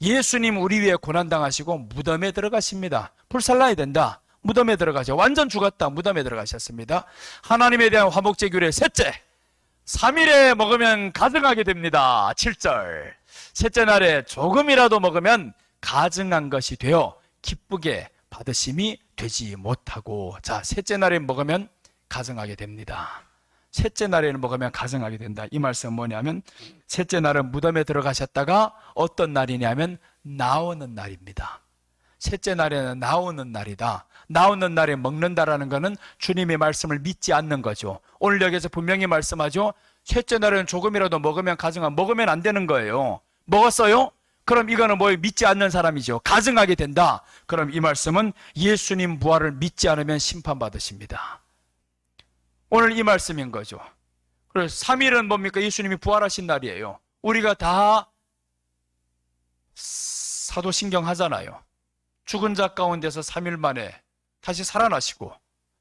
Speaker 1: 예수님 우리 위해 고난당하시고 무덤에 들어가십니다. 불살라야 된다. 무덤에 들어가죠. 완전 죽었다. 무덤에 들어가셨습니다. 하나님에 대한 화목제 규례. 셋째, 3일에 먹으면 가증하게 됩니다. 7절. 셋째 날에 조금이라도 먹으면 가증한 것이 되어 기쁘게 받으심이 되지 못하고. 자, 셋째 날에 먹으면 가증하게 됩니다. 셋째 날에는 먹으면 가증하게 된다. 이 말씀은 뭐냐면 셋째 날은 무덤에 들어가셨다가 어떤 날이냐면 나오는 날입니다. 셋째 날에는 나오는 날이다. 나오는 날에 먹는다라는 것은 주님의 말씀을 믿지 않는 거죠. 오늘 여기서 분명히 말씀하죠. 셋째 날에는 조금이라도 먹으면 가증하면 먹으면 안 되는 거예요. 먹었어요? 그럼 이거는 뭐 믿지 않는 사람이죠. 가증하게 된다. 그럼 이 말씀은 예수님 부활을 믿지 않으면 심판받으십니다. 오늘 이 말씀인 거죠. 그래서 3일은 뭡니까? 예수님이 부활하신 날이에요. 우리가 다 사도신경 하잖아요. 죽은 자 가운데서 3일 만에 다시 살아나시고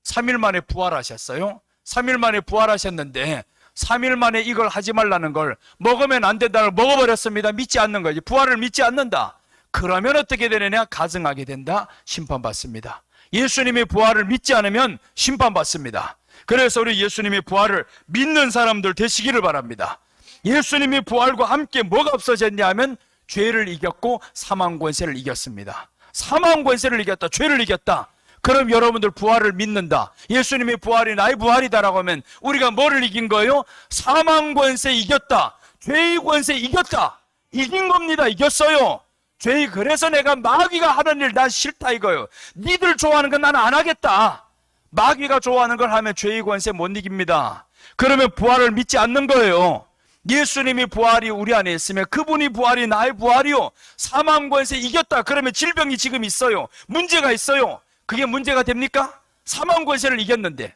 Speaker 1: 3일 만에 부활하셨어요. 3일 만에 부활하셨는데 3일 만에 이걸 하지 말라는 걸 먹으면 안 된다는 걸 먹어버렸습니다. 믿지 않는 거지. 부활을 믿지 않는다. 그러면 어떻게 되느냐? 가증하게 된다. 심판받습니다. 예수님의 부활을 믿지 않으면 심판받습니다. 그래서 우리 예수님의 부활을 믿는 사람들 되시기를 바랍니다. 예수님의 부활과 함께 뭐가 없어졌냐 하면 죄를 이겼고 사망 권세를 이겼습니다. 사망 권세를 이겼다. 죄를 이겼다. 그럼 여러분들 부활을 믿는다. 예수님의 부활이 나의 부활이다라고 하면 우리가 뭐를 이긴 거예요? 사망 권세 이겼다. 죄의 권세 이겼다. 이긴 겁니다. 이겼어요. 죄의 그래서 내가 마귀가 하는 일 난 싫다 이거예요. 니들 좋아하는 건 나는 안 하겠다. 마귀가 좋아하는 걸 하면 죄의 권세 못 이깁니다. 그러면 부활을 믿지 않는 거예요. 예수님이 부활이 우리 안에 있으면 그분이 부활이 나의 부활이요. 사망 권세 이겼다. 그러면 질병이 지금 있어요. 문제가 있어요. 그게 문제가 됩니까? 사망 권세를 이겼는데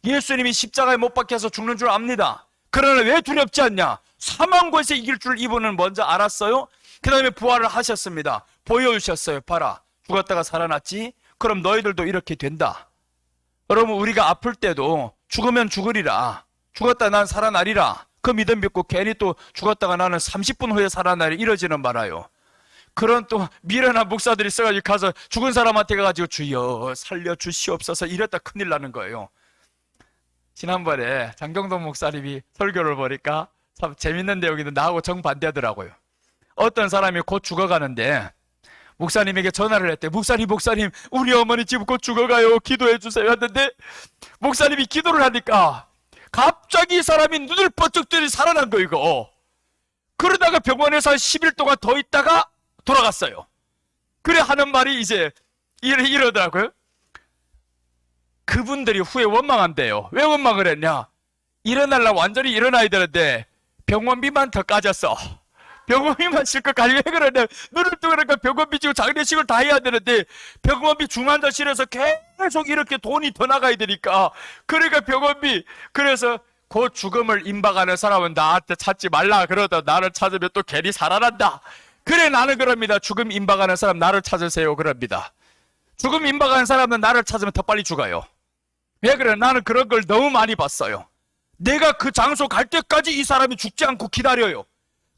Speaker 1: 예수님이 십자가에 못 박혀서 죽는 줄 압니다. 그러나 왜 두렵지 않냐? 사망 권세 이길 줄 이분은 먼저 알았어요. 그 다음에 부활을 하셨습니다. 보여주셨어요. 봐라, 죽었다가 살아났지? 그럼 너희들도 이렇게 된다. 여러분, 우리가 아플 때도 죽으면 죽으리라, 죽었다 난 살아나리라, 그 믿음 믿고 괜히 또 죽었다가 나는 30분 후에 살아나리 이러지는 말아요. 그런 또 미련한 목사들이 써가지고 가서 죽은 사람한테 가가지고 주여 살려주시옵소서 이랬다 큰일 나는 거예요. 지난번에 장경동 목사님이 설교를 보니까 참 재밌는 내용인데 나하고 정반대하더라고요. 어떤 사람이 곧 죽어가는데 목사님에게 전화를 했대. 목사님 우리 어머니 지금 곧 죽어가요, 기도해 주세요 했는데 목사님이 기도를 하니까 갑자기 이 사람이 눈을 번쩍 뜨니 살아난 거 이거. 그러다가 병원에서 한 10일 동안 더 있다가 돌아갔어요. 그래 하는 말이 이제 이러더라고요. 그분들이 후에 원망한대요. 왜 원망을 했냐? 일어나려고 완전히 일어나야 되는데 병원비만 더 까졌어. 병원비만 실컷 가지고 왜 그러냐? 눈을 뜨니까 병원비 지고 장례식을 다 해야 되는데 병원비 중환자실에서 계속 이렇게 돈이 더 나가야 되니까 그러니까 병원비. 그래서 곧 죽음을 임박하는 사람은 나한테 찾지 말라 그러다 나를 찾으면 또 괜히 살아난다. 그래 나는 그럽니다. 죽음 임박하는 사람 나를 찾으세요 그럽니다. 죽음 임박하는 사람은 나를 찾으면 더 빨리 죽어요. 왜 그래? 나는 그런 걸 너무 많이 봤어요. 내가 그 장소 갈 때까지 이 사람이 죽지 않고 기다려요.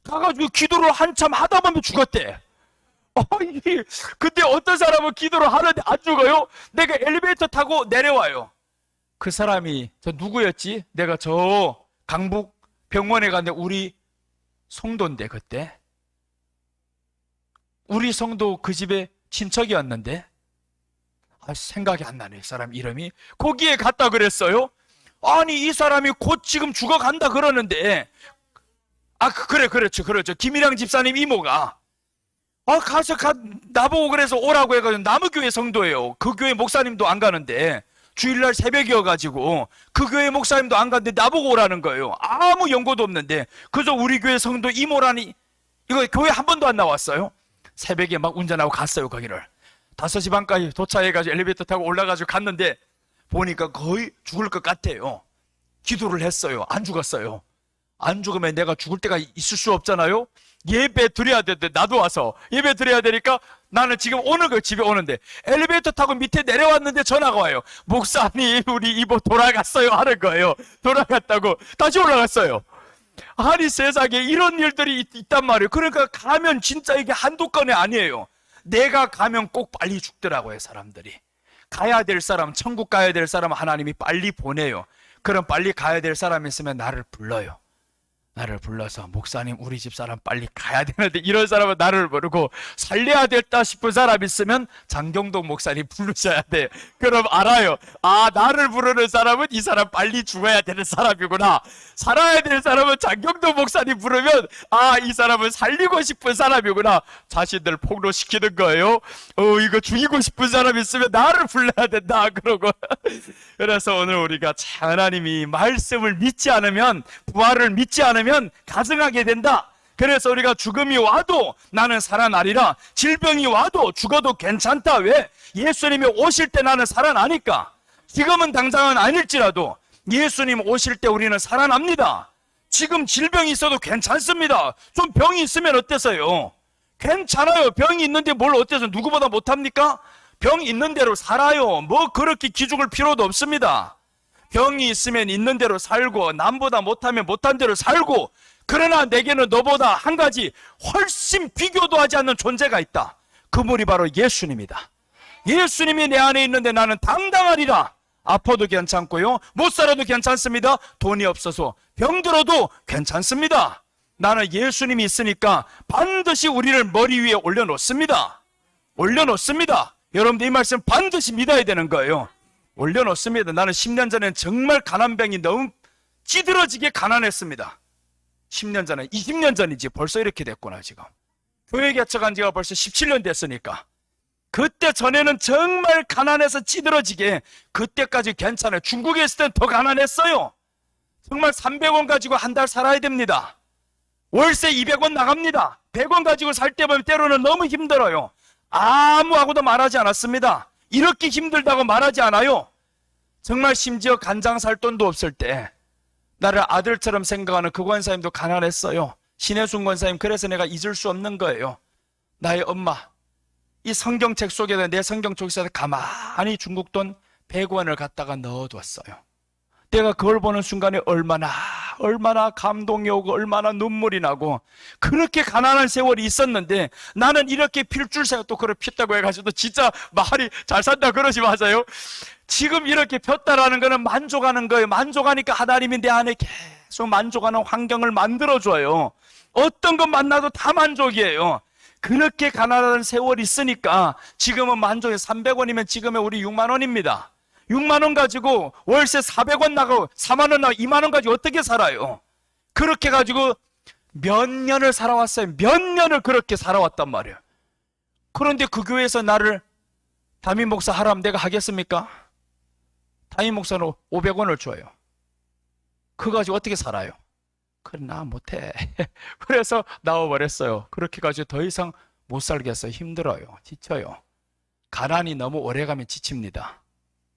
Speaker 1: 가가지고 기도를 한참 하다 보면 죽었대. 근데 어떤 사람은 기도를 하는데 안 죽어요? 내가 엘리베이터 타고 내려와요. 그 사람이 저 누구였지? 내가 저 강북 병원에 갔는데 우리 성도인데 그때 우리 성도 그 집에 친척이었는데 생각이 안 나네. 이 사람 이름이. 거기에 갔다 그랬어요. 아니 이 사람이 곧 지금 죽어간다 그러는데 그렇죠. 김일양 집사님 이모가 가서 나보고 그래서 오라고 해가지고 남의교회 성도예요. 그 교회 목사님도 안 가는데 주일날 새벽이어가지고 그 교회 목사님도 안 가는데 나보고 오라는 거예요. 아무 연고도 없는데 그저 우리 교회 성도 이모라니. 이거 교회 한 번도 안 나왔어요. 새벽에 막 운전하고 갔어요. 거기를 5시 반까지 도착해가지고 엘리베이터 타고 올라가지고 갔는데 보니까 거의 죽을 것 같아요. 기도를 했어요. 안 죽었어요. 안 죽으면 내가 죽을 때가 있을 수 없잖아요. 예배 드려야 되는데 나도 와서 예배 드려야 되니까 나는 지금 오는 거 집에 오는데 엘리베이터 타고 밑에 내려왔는데 전화가 와요. 목사님 우리 이모 돌아갔어요 하는 거예요. 돌아갔다고 다시 올라갔어요. 아니 세상에 이런 일들이 있단 말이에요. 그러니까 가면 진짜 이게 한두 건이 아니에요. 내가 가면 꼭 빨리 죽더라고요. 사람들이 가야 될 사람, 천국 가야 될 사람 하나님이 빨리 보내요. 그럼 빨리 가야 될 사람이 있으면 나를 불러요. 나를 불러서 목사님 우리 집 사람 빨리 가야 되는데 이런 사람은 나를 부르고 살려야 됐다 싶은 사람 있으면 장경동 목사님 부르셔야 돼. 그럼 알아요. 나를 부르는 사람은 이 사람 빨리 죽어야 되는 사람이구나. 살아야 될 사람은 장경동 목사님 부르면 이 사람은 살리고 싶은 사람이구나. 자신들 폭로시키는 거예요. 이거 죽이고 싶은 사람 있으면 나를 불러야 된다 그러고. 그래서 오늘 우리가 하나님이 말씀을 믿지 않으면, 부활을 믿지 않으면 가증하게 된다. 그래서 우리가 죽음이 와도 나는 살아나리라, 질병이 와도 죽어도 괜찮다. 왜? 예수님이 오실 때 나는 살아나니까. 지금은 당장은 아닐지라도 예수님 오실 때 우리는 살아납니다. 지금 질병이 있어도 괜찮습니다. 좀 병이 있으면 어때서요? 괜찮아요. 병이 있는데 뭘 어때서 누구보다 못합니까? 병 있는 대로 살아요. 뭐 그렇게 기죽을 필요도 없습니다. 병이 있으면 있는 대로 살고 남보다 못하면 못한 대로 살고, 그러나 내게는 너보다 한 가지 훨씬 비교도 하지 않는 존재가 있다. 그분이 바로 예수님이다. 예수님이 내 안에 있는데 나는 당당하리라. 아파도 괜찮고요, 못 살아도 괜찮습니다. 돈이 없어서 병들어도 괜찮습니다. 나는 예수님이 있으니까 반드시 우리를 머리 위에 올려놓습니다. 올려놓습니다. 여러분들 이 말씀 반드시 믿어야 되는 거예요. 올려놓습니다. 나는 10년 전엔 정말 가난병이 너무 찌들어지게 가난했습니다. 10년 전에, 20년 전이지 벌써 이렇게 됐구나. 지금 교회 개척한 지가 벌써 17년 됐으니까. 그때 전에는 정말 가난해서 찌들어지게, 그때까지 괜찮아요. 중국에 있을 땐 더 가난했어요. 정말 300원 가지고 한 달 살아야 됩니다. 월세 200원 나갑니다. 100원 가지고 살 때 보면 때로는 너무 힘들어요. 아무하고도 말하지 않았습니다. 이렇게 힘들다고 말하지 않아요. 정말 심지어 간장 살 돈도 없을 때 나를 아들처럼 생각하는 그 권사님도 가난했어요. 신혜순 권사님, 그래서 내가 잊을 수 없는 거예요. 나의 엄마, 이 성경책 속에다, 내 성경책 속에다 가만히 중국 돈 100원을 갖다가 넣어뒀어요. 내가 그걸 보는 순간에 얼마나 감동이 오고 얼마나 눈물이 나고, 그렇게 가난한 세월이 있었는데 나는 이렇게 필 줄 생각, 또 그걸 폈다고 해가지고 진짜 말이 잘 산다 그러지 마세요. 지금 이렇게 폈다라는 거는 만족하는 거예요. 만족하니까 하나님이 내 안에 계속 만족하는 환경을 만들어줘요. 어떤 것 만나도 다 만족이에요. 그렇게 가난한 세월이 있으니까 지금은 만족해. 300원이면 지금의 우리 6만 원입니다. 6만 원 가지고 월세 400원 나가고 4만 원 나가고 2만 원 가지고 어떻게 살아요? 그렇게 가지고 몇 년을 살아왔어요. 몇 년을 그렇게 살아왔단 말이에요. 그런데 그 교회에서 나를 담임 목사 하라면 내가 하겠습니까? 담임 목사는 500원을 줘요. 그거 가지고 어떻게 살아요? 그래, 나 못해. 그래서 나와버렸어요. 그렇게 가지고 더 이상 못 살겠어요. 힘들어요. 지쳐요. 가난이 너무 오래가면 지칩니다.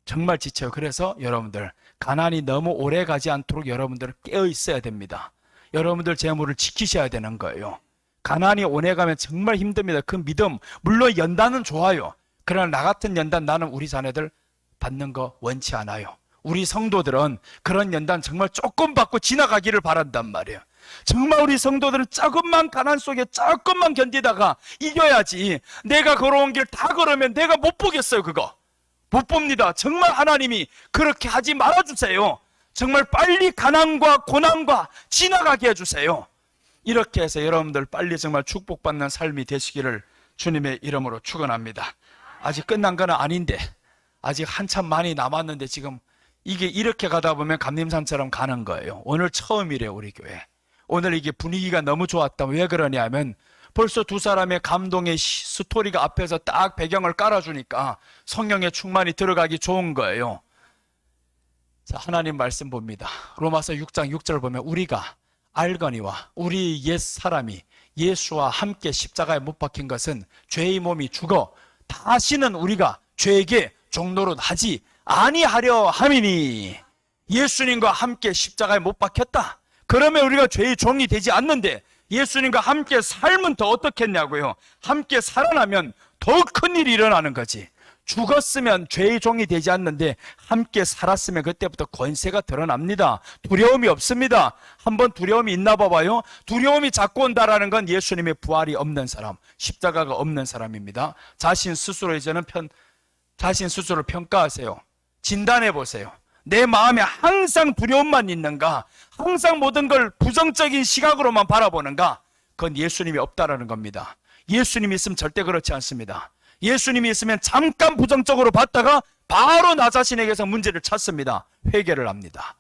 Speaker 1: 정말 지쳐요. 그래서 여러분들, 가난이 너무 오래 가지 않도록 여러분들 깨어 있어야 됩니다. 여러분들 재물을 지키셔야 되는 거예요. 가난이 오래 가면 정말 힘듭니다. 그 믿음, 물론 연단은 좋아요. 그러나 나 같은 연단, 나는 우리 자녀들 받는 거 원치 않아요. 우리 성도들은 그런 연단 정말 조금 받고 지나가기를 바란단 말이에요. 정말 우리 성도들은 조금만 가난 속에 조금만 견디다가 이겨야지. 내가 걸어온 길 다 걸으면 내가 못 보겠어요. 그거 못 봅니다. 정말 하나님이 그렇게 하지 말아주세요. 정말 빨리 가난과 고난과 지나가게 해주세요. 이렇게 해서 여러분들 빨리 정말 축복받는 삶이 되시기를 주님의 이름으로 축원합니다. 아직 끝난 건 아닌데, 아직 한참 많이 남았는데, 지금 이게 이렇게 가다 보면 감림산처럼 가는 거예요. 오늘 처음이래요, 우리 교회. 오늘 이게 분위기가 너무 좋았다. 왜 그러냐면 벌써 두 사람의 감동의 스토리가 앞에서 딱 배경을 깔아주니까 성령의 충만이 들어가기 좋은 거예요. 자, 하나님 말씀 봅니다. 로마서 6장 6절 보면 우리가 알거니와 우리 옛 사람이 예수와 함께 십자가에 못 박힌 것은 죄의 몸이 죽어 다시는 우리가 죄에게 종노릇 하지 아니하려 함이니. 예수님과 함께 십자가에 못 박혔다. 그러면 우리가 죄의 종이 되지 않는데, 예수님과 함께 살면 더 어떻겠냐고요. 함께 살아나면 더 큰 일이 일어나는 거지. 죽었으면 죄의 종이 되지 않는데 함께 살았으면 그때부터 권세가 드러납니다. 두려움이 없습니다. 한번 두려움이 있나 봐봐요. 두려움이 자꾸 온다라는 건 예수님의 부활이 없는 사람, 십자가가 없는 사람입니다. 자신 스스로 이제는 자신 스스로를 평가하세요. 진단해 보세요. 내 마음에 항상 두려움만 있는가? 항상 모든 걸 부정적인 시각으로만 바라보는가? 그건 예수님이 없다라는 겁니다. 예수님이 있으면 절대 그렇지 않습니다. 예수님이 있으면 잠깐 부정적으로 봤다가 바로 나 자신에게서 문제를 찾습니다. 회개를 합니다.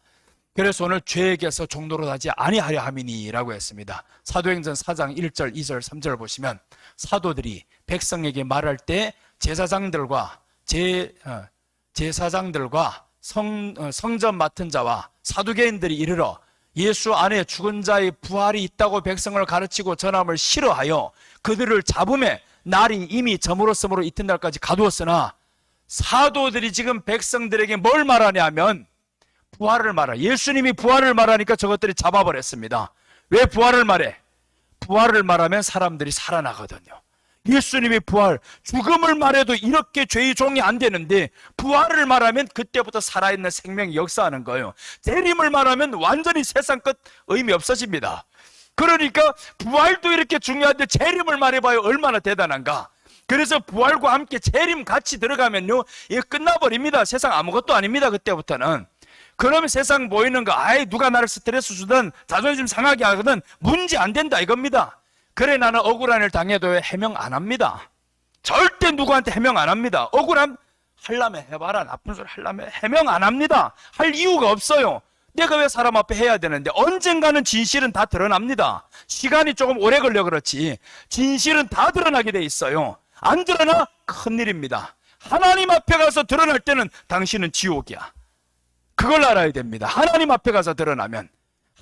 Speaker 1: 그래서 오늘 죄에게서 종노릇 하지 아니하려 함이니라고 했습니다. 사도행전 4장 1절, 2절, 3절 보시면 사도들이 백성에게 말할 때 제사장들과 제사장들과 성전 맡은 자와 사두개인들이 이르러 예수 안에 죽은 자의 부활이 있다고 백성을 가르치고 전함을 싫어하여 그들을 잡음에 날이 이미 저물었으므로 이튿날까지 가두었으나, 사도들이 지금 백성들에게 뭘 말하냐면 부활을 말하. 예수님이 부활을 말하니까 저것들이 잡아버렸습니다. 왜 부활을 말해? 부활을 말하면 사람들이 살아나거든요. 예수님의 부활, 죽음을 말해도 이렇게 죄의 종이 안 되는데 부활을 말하면 그때부터 살아있는 생명이 역사하는 거예요. 재림을 말하면 완전히 세상 끝 의미 없어집니다. 그러니까 부활도 이렇게 중요한데 재림을 말해봐요. 얼마나 대단한가. 그래서 부활과 함께 재림 같이 들어가면요, 이거 끝나버립니다. 세상 아무것도 아닙니다. 그때부터는. 그러면 세상 보이는 거, 아이 누가 나를 스트레스 주든 자존심 상하게 하거든 문제 안 된다 이겁니다. 그래, 나는 억울한 일 당해도 해명 안 합니다. 절대 누구한테 해명 안 합니다. 억울함 하려면 해봐라. 나쁜 소리 하려면 해명 안 합니다. 할 이유가 없어요. 내가 왜 사람 앞에 해야 되는데. 언젠가는 진실은 다 드러납니다. 시간이 조금 오래 걸려 그렇지 진실은 다 드러나게 돼 있어요. 안 드러나 큰일입니다. 하나님 앞에 가서 드러날 때는 당신은 지옥이야. 그걸 알아야 됩니다. 하나님 앞에 가서 드러나면,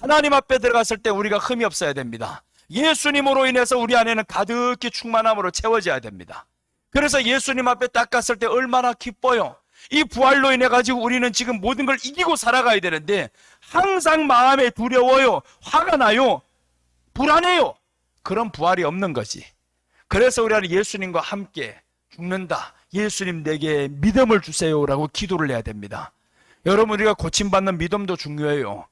Speaker 1: 하나님 앞에 들어갔을 때 우리가 흠이 없어야 됩니다. 예수님으로 인해서 우리 안에는 가득히 충만함으로 채워져야 됩니다. 그래서 예수님 앞에 딱 갔을 때 얼마나 기뻐요. 이 부활로 인해 가지고 우리는 지금 모든 걸 이기고 살아가야 되는데 항상 마음에 두려워요. 화가 나요. 불안해요. 그런 부활이 없는 거지. 그래서 우리는 예수님과 함께 죽는다. 예수님 내게 믿음을 주세요라고 기도를 해야 됩니다. 여러분, 우리가 고침받는 믿음도 중요해요.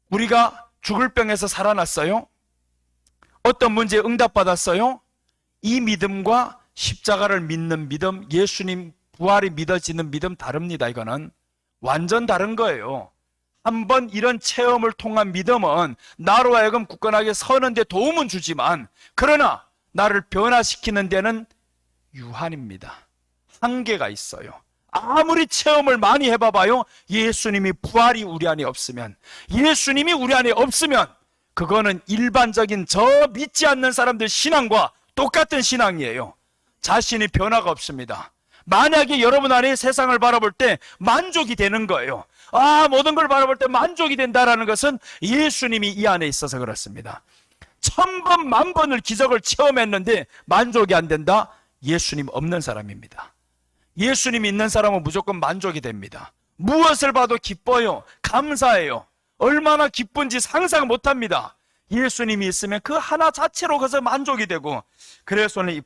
Speaker 1: 우리가 죽을 병에서 살아났어요? 어떤 문제에 응답받았어요? 이 믿음과 십자가를 믿는 믿음, 예수님 부활이 믿어지는 믿음 다릅니다. 이거는 완전 다른 거예요. 한번 이런 체험을 통한 믿음은 나로 하여금 굳건하게 서는 데 도움은 주지만 그러나 나를 변화시키는 데는 유한입니다. 한계가 있어요. 아무리 체험을 많이 해봐봐요. 예수님이 부활이 우리 안에 없으면, 예수님이 우리 안에 없으면 그거는 일반적인 저 믿지 않는 사람들 신앙과 똑같은 신앙이에요. 자신이 변화가 없습니다. 만약에 여러분 안에 세상을 바라볼 때 만족이 되는 거예요. 모든 걸 바라볼 때 만족이 된다는 것은 예수님이 이 안에 있어서 그렇습니다. 1000번, 10,000번을 기적을 체험했는데 만족이 안 된다? 예수님 없는 사람입니다. 예수님 있는 사람은 무조건 만족이 됩니다. 무엇을 봐도 기뻐요. 감사해요. 얼마나 기쁜지 상상 못합니다. 예수님이 있으면 그 하나 자체로 그래서 만족이 되고, 그래서 오늘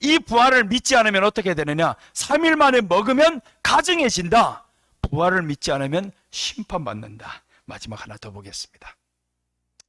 Speaker 1: 이 부활을 믿지 않으면 어떻게 되느냐? 3일 만에 먹으면 가증해진다. 부활을 믿지 않으면 심판받는다. 마지막 하나 더 보겠습니다.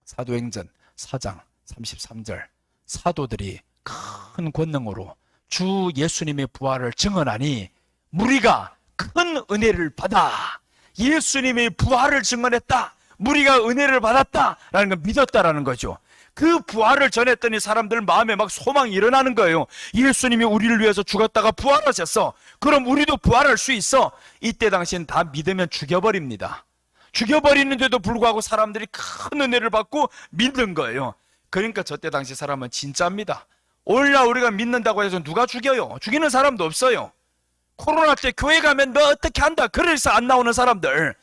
Speaker 1: 사도행전 4장 33절. 사도들이 큰 권능으로 주 예수님의 부활을 증언하니 무리가 큰 은혜를 받아 예수님의 부활을 증언했다. 무리가 은혜를 받았다라는 걸 믿었다라는 거죠. 그 부활을 전했더니 사람들 마음에 막 소망이 일어나는 거예요. 예수님이 우리를 위해서 죽었다가 부활하셨어. 그럼 우리도 부활할 수 있어. 이때 당시엔 다 믿으면 죽여버립니다. 죽여버리는데도 불구하고 사람들이 큰 은혜를 받고 믿는 거예요. 그러니까 저때 당시 사람은 진짜입니다. 오늘날 우리가 믿는다고 해서 누가 죽여요? 죽이는 사람도 없어요. 코로나 때 교회 가면 너 어떻게 한다 그래서 안 나오는 사람들,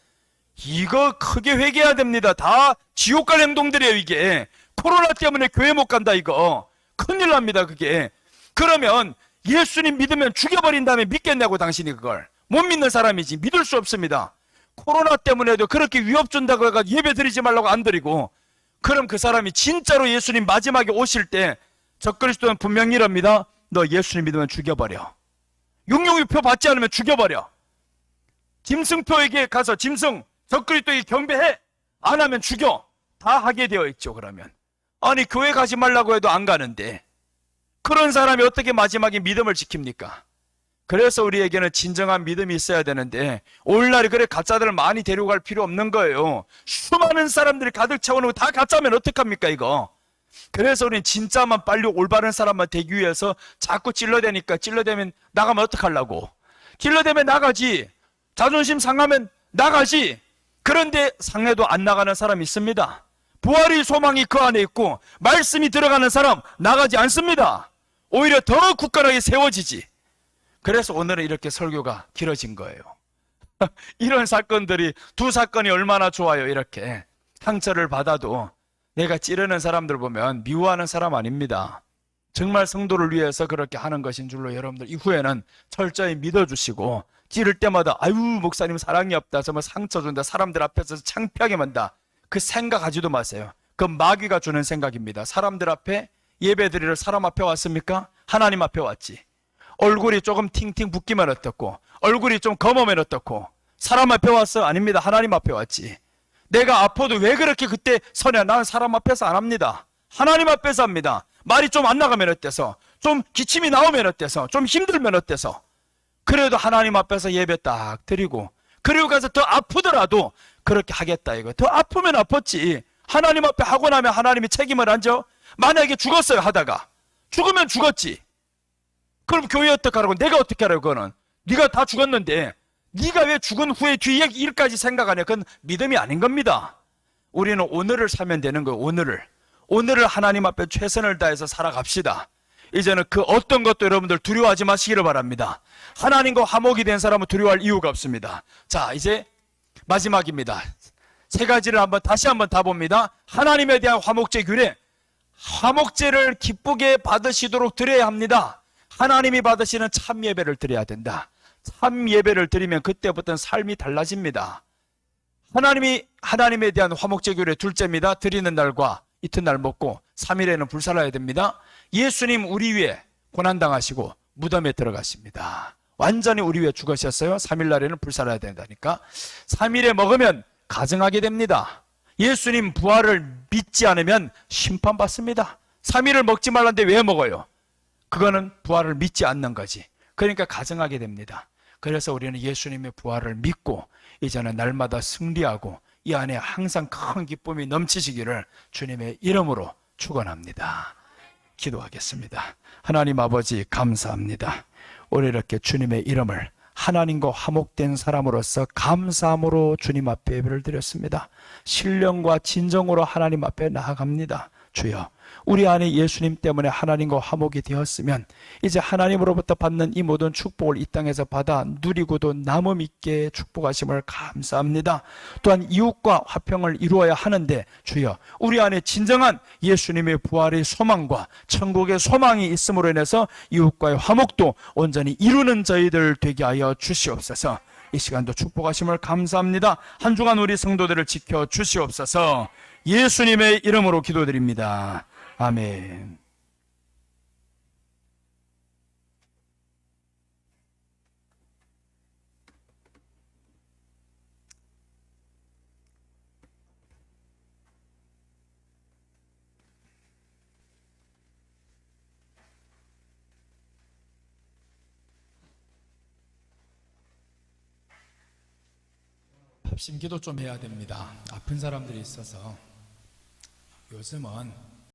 Speaker 1: 이거 크게 회개해야 됩니다. 다 지옥 갈 행동들이에요. 이게 코로나 때문에 교회 못 간다, 이거 큰일 납니다. 그게 그러면 예수님 믿으면 죽여버린 다음에 믿겠냐고. 당신이 그걸 못 믿는 사람이지. 믿을 수 없습니다. 코로나 때문에도 그렇게 위협 준다고 해가지고 예배 드리지 말라고 안 드리고, 그럼 그 사람이 진짜로 예수님 마지막에 오실 때 적그리스도는 분명히 이럽니다. 너 예수님 믿으면 죽여버려. 용용유표 받지 않으면 죽여버려. 짐승표에게 가서 짐승 적그리스도에게 경배해. 안 하면 죽여. 다 하게 되어 있죠. 그러면 아니 교회 가지 말라고 해도 안 가는데 그런 사람이 어떻게 마지막에 믿음을 지킵니까? 그래서 우리에게는 진정한 믿음이 있어야 되는데 오늘날에 그래 가짜들을 많이 데리고 갈 필요 없는 거예요. 수많은 사람들이 가득 채워놓고 다 가짜면 어떡합니까 이거? 그래서 우리는 진짜만 빨리 올바른 사람만 되기 위해서 자꾸 찔러대니까, 찔러대면 나가면 어떡하려고? 찔러대면 나가지. 자존심 상하면 나가지. 그런데 상해도 안 나가는 사람이 있습니다. 부활의 소망이 그 안에 있고 말씀이 들어가는 사람 나가지 않습니다. 오히려 더 굳건하게 세워지지. 그래서 오늘은 이렇게 설교가 길어진 거예요. 이런 사건들이, 두 사건이 얼마나 좋아요. 이렇게 상처를 받아도 내가 찌르는 사람들 보면 미워하는 사람 아닙니다. 정말 성도를 위해서 그렇게 하는 것인 줄로 여러분들 이후에는 철저히 믿어주시고, 찌를 때마다 아유 목사님 사랑이 없다, 정말 상처 준다, 사람들 앞에서 창피하게 만다, 그 생각하지도 마세요. 그 마귀가 주는 생각입니다. 사람들 앞에 예배드리러 사람 앞에 왔습니까? 하나님 앞에 왔지. 얼굴이 조금 팅팅 붓기만 어떻고, 얼굴이 좀 검으면 어떻고, 사람 앞에 왔어? 아닙니다. 하나님 앞에 왔지. 내가 아파도 왜 그렇게 그때 서냐? 나는 사람 앞에서 안 합니다. 하나님 앞에서 합니다. 말이 좀 안 나가면 어때서? 좀 기침이 나오면 어때서? 좀 힘들면 어때서? 그래도 하나님 앞에서 예배 딱 드리고, 그리고 가서 더 아프더라도 그렇게 하겠다 이거. 더 아프면 아팠지. 하나님 앞에 하고 나면 하나님이 책임을 안 져? 만약에 죽었어요 하다가, 죽으면 죽었지. 그럼 교회 어떻게 하라고? 내가 어떻게 하라고? 그거는 네가 다 죽었는데 네가 왜 죽은 후에 뒤에 일까지 생각하냐? 그건 믿음이 아닌 겁니다. 우리는 오늘을 살면 되는 거예요. 오늘을 하나님 앞에 최선을 다해서 살아갑시다. 이제는 그 어떤 것도 여러분들 두려워하지 마시기를 바랍니다. 하나님과 화목이 된 사람은 두려워할 이유가 없습니다. 자, 이제 마지막입니다. 세 가지를 다시 한번 다 봅니다. 하나님에 대한 화목제 규례. 화목제를 기쁘게 받으시도록 드려야 합니다. 하나님이 받으시는 참 예배를 드려야 된다. 참 예배를 드리면 그때부터는 삶이 달라집니다. 하나님에 대한 화목제 규례 둘째입니다. 드리는 날과 이튿날 먹고 3일에는 불살라야 됩니다. 예수님 우리 위해 고난당하시고 무덤에 들어가십니다. 완전히 우리 위해 죽으셨어요. 3일날에는 불살라야 된다니까. 3일에 먹으면 가증하게 됩니다. 예수님 부활을 믿지 않으면 심판받습니다. 3일을 먹지 말라는데 왜 먹어요? 그거는 부활을 믿지 않는 거지. 그러니까 가증하게 됩니다. 그래서 우리는 예수님의 부활을 믿고 이제는 날마다 승리하고 이 안에 항상 큰 기쁨이 넘치시기를 주님의 이름으로 축원합니다. 기도하겠습니다. 하나님 아버지 감사합니다. 오늘 이렇게 주님의 이름을 하나님과 화목된 사람으로서 감사함으로 주님 앞에 예배를 드렸습니다. 신령과 진정으로 하나님 앞에 나아갑니다. 주여, 우리 안에 예수님 때문에 하나님과 화목이 되었으면 이제 하나님으로부터 받는 이 모든 축복을 이 땅에서 받아 누리고도 남음 있게 축복하심을 감사합니다. 또한 이웃과 화평을 이루어야 하는데 주여, 우리 안에 진정한 예수님의 부활의 소망과 천국의 소망이 있음으로 인해서 이웃과의 화목도 온전히 이루는 저희들 되게 하여 주시옵소서. 이 시간도 축복하심을 감사합니다. 한 주간 우리 성도들을 지켜 주시옵소서. 예수님의 이름으로 기도드립니다. 아멘. 합심 기도 좀 해야 됩니다. 아픈 사람들이 있어서 요즘은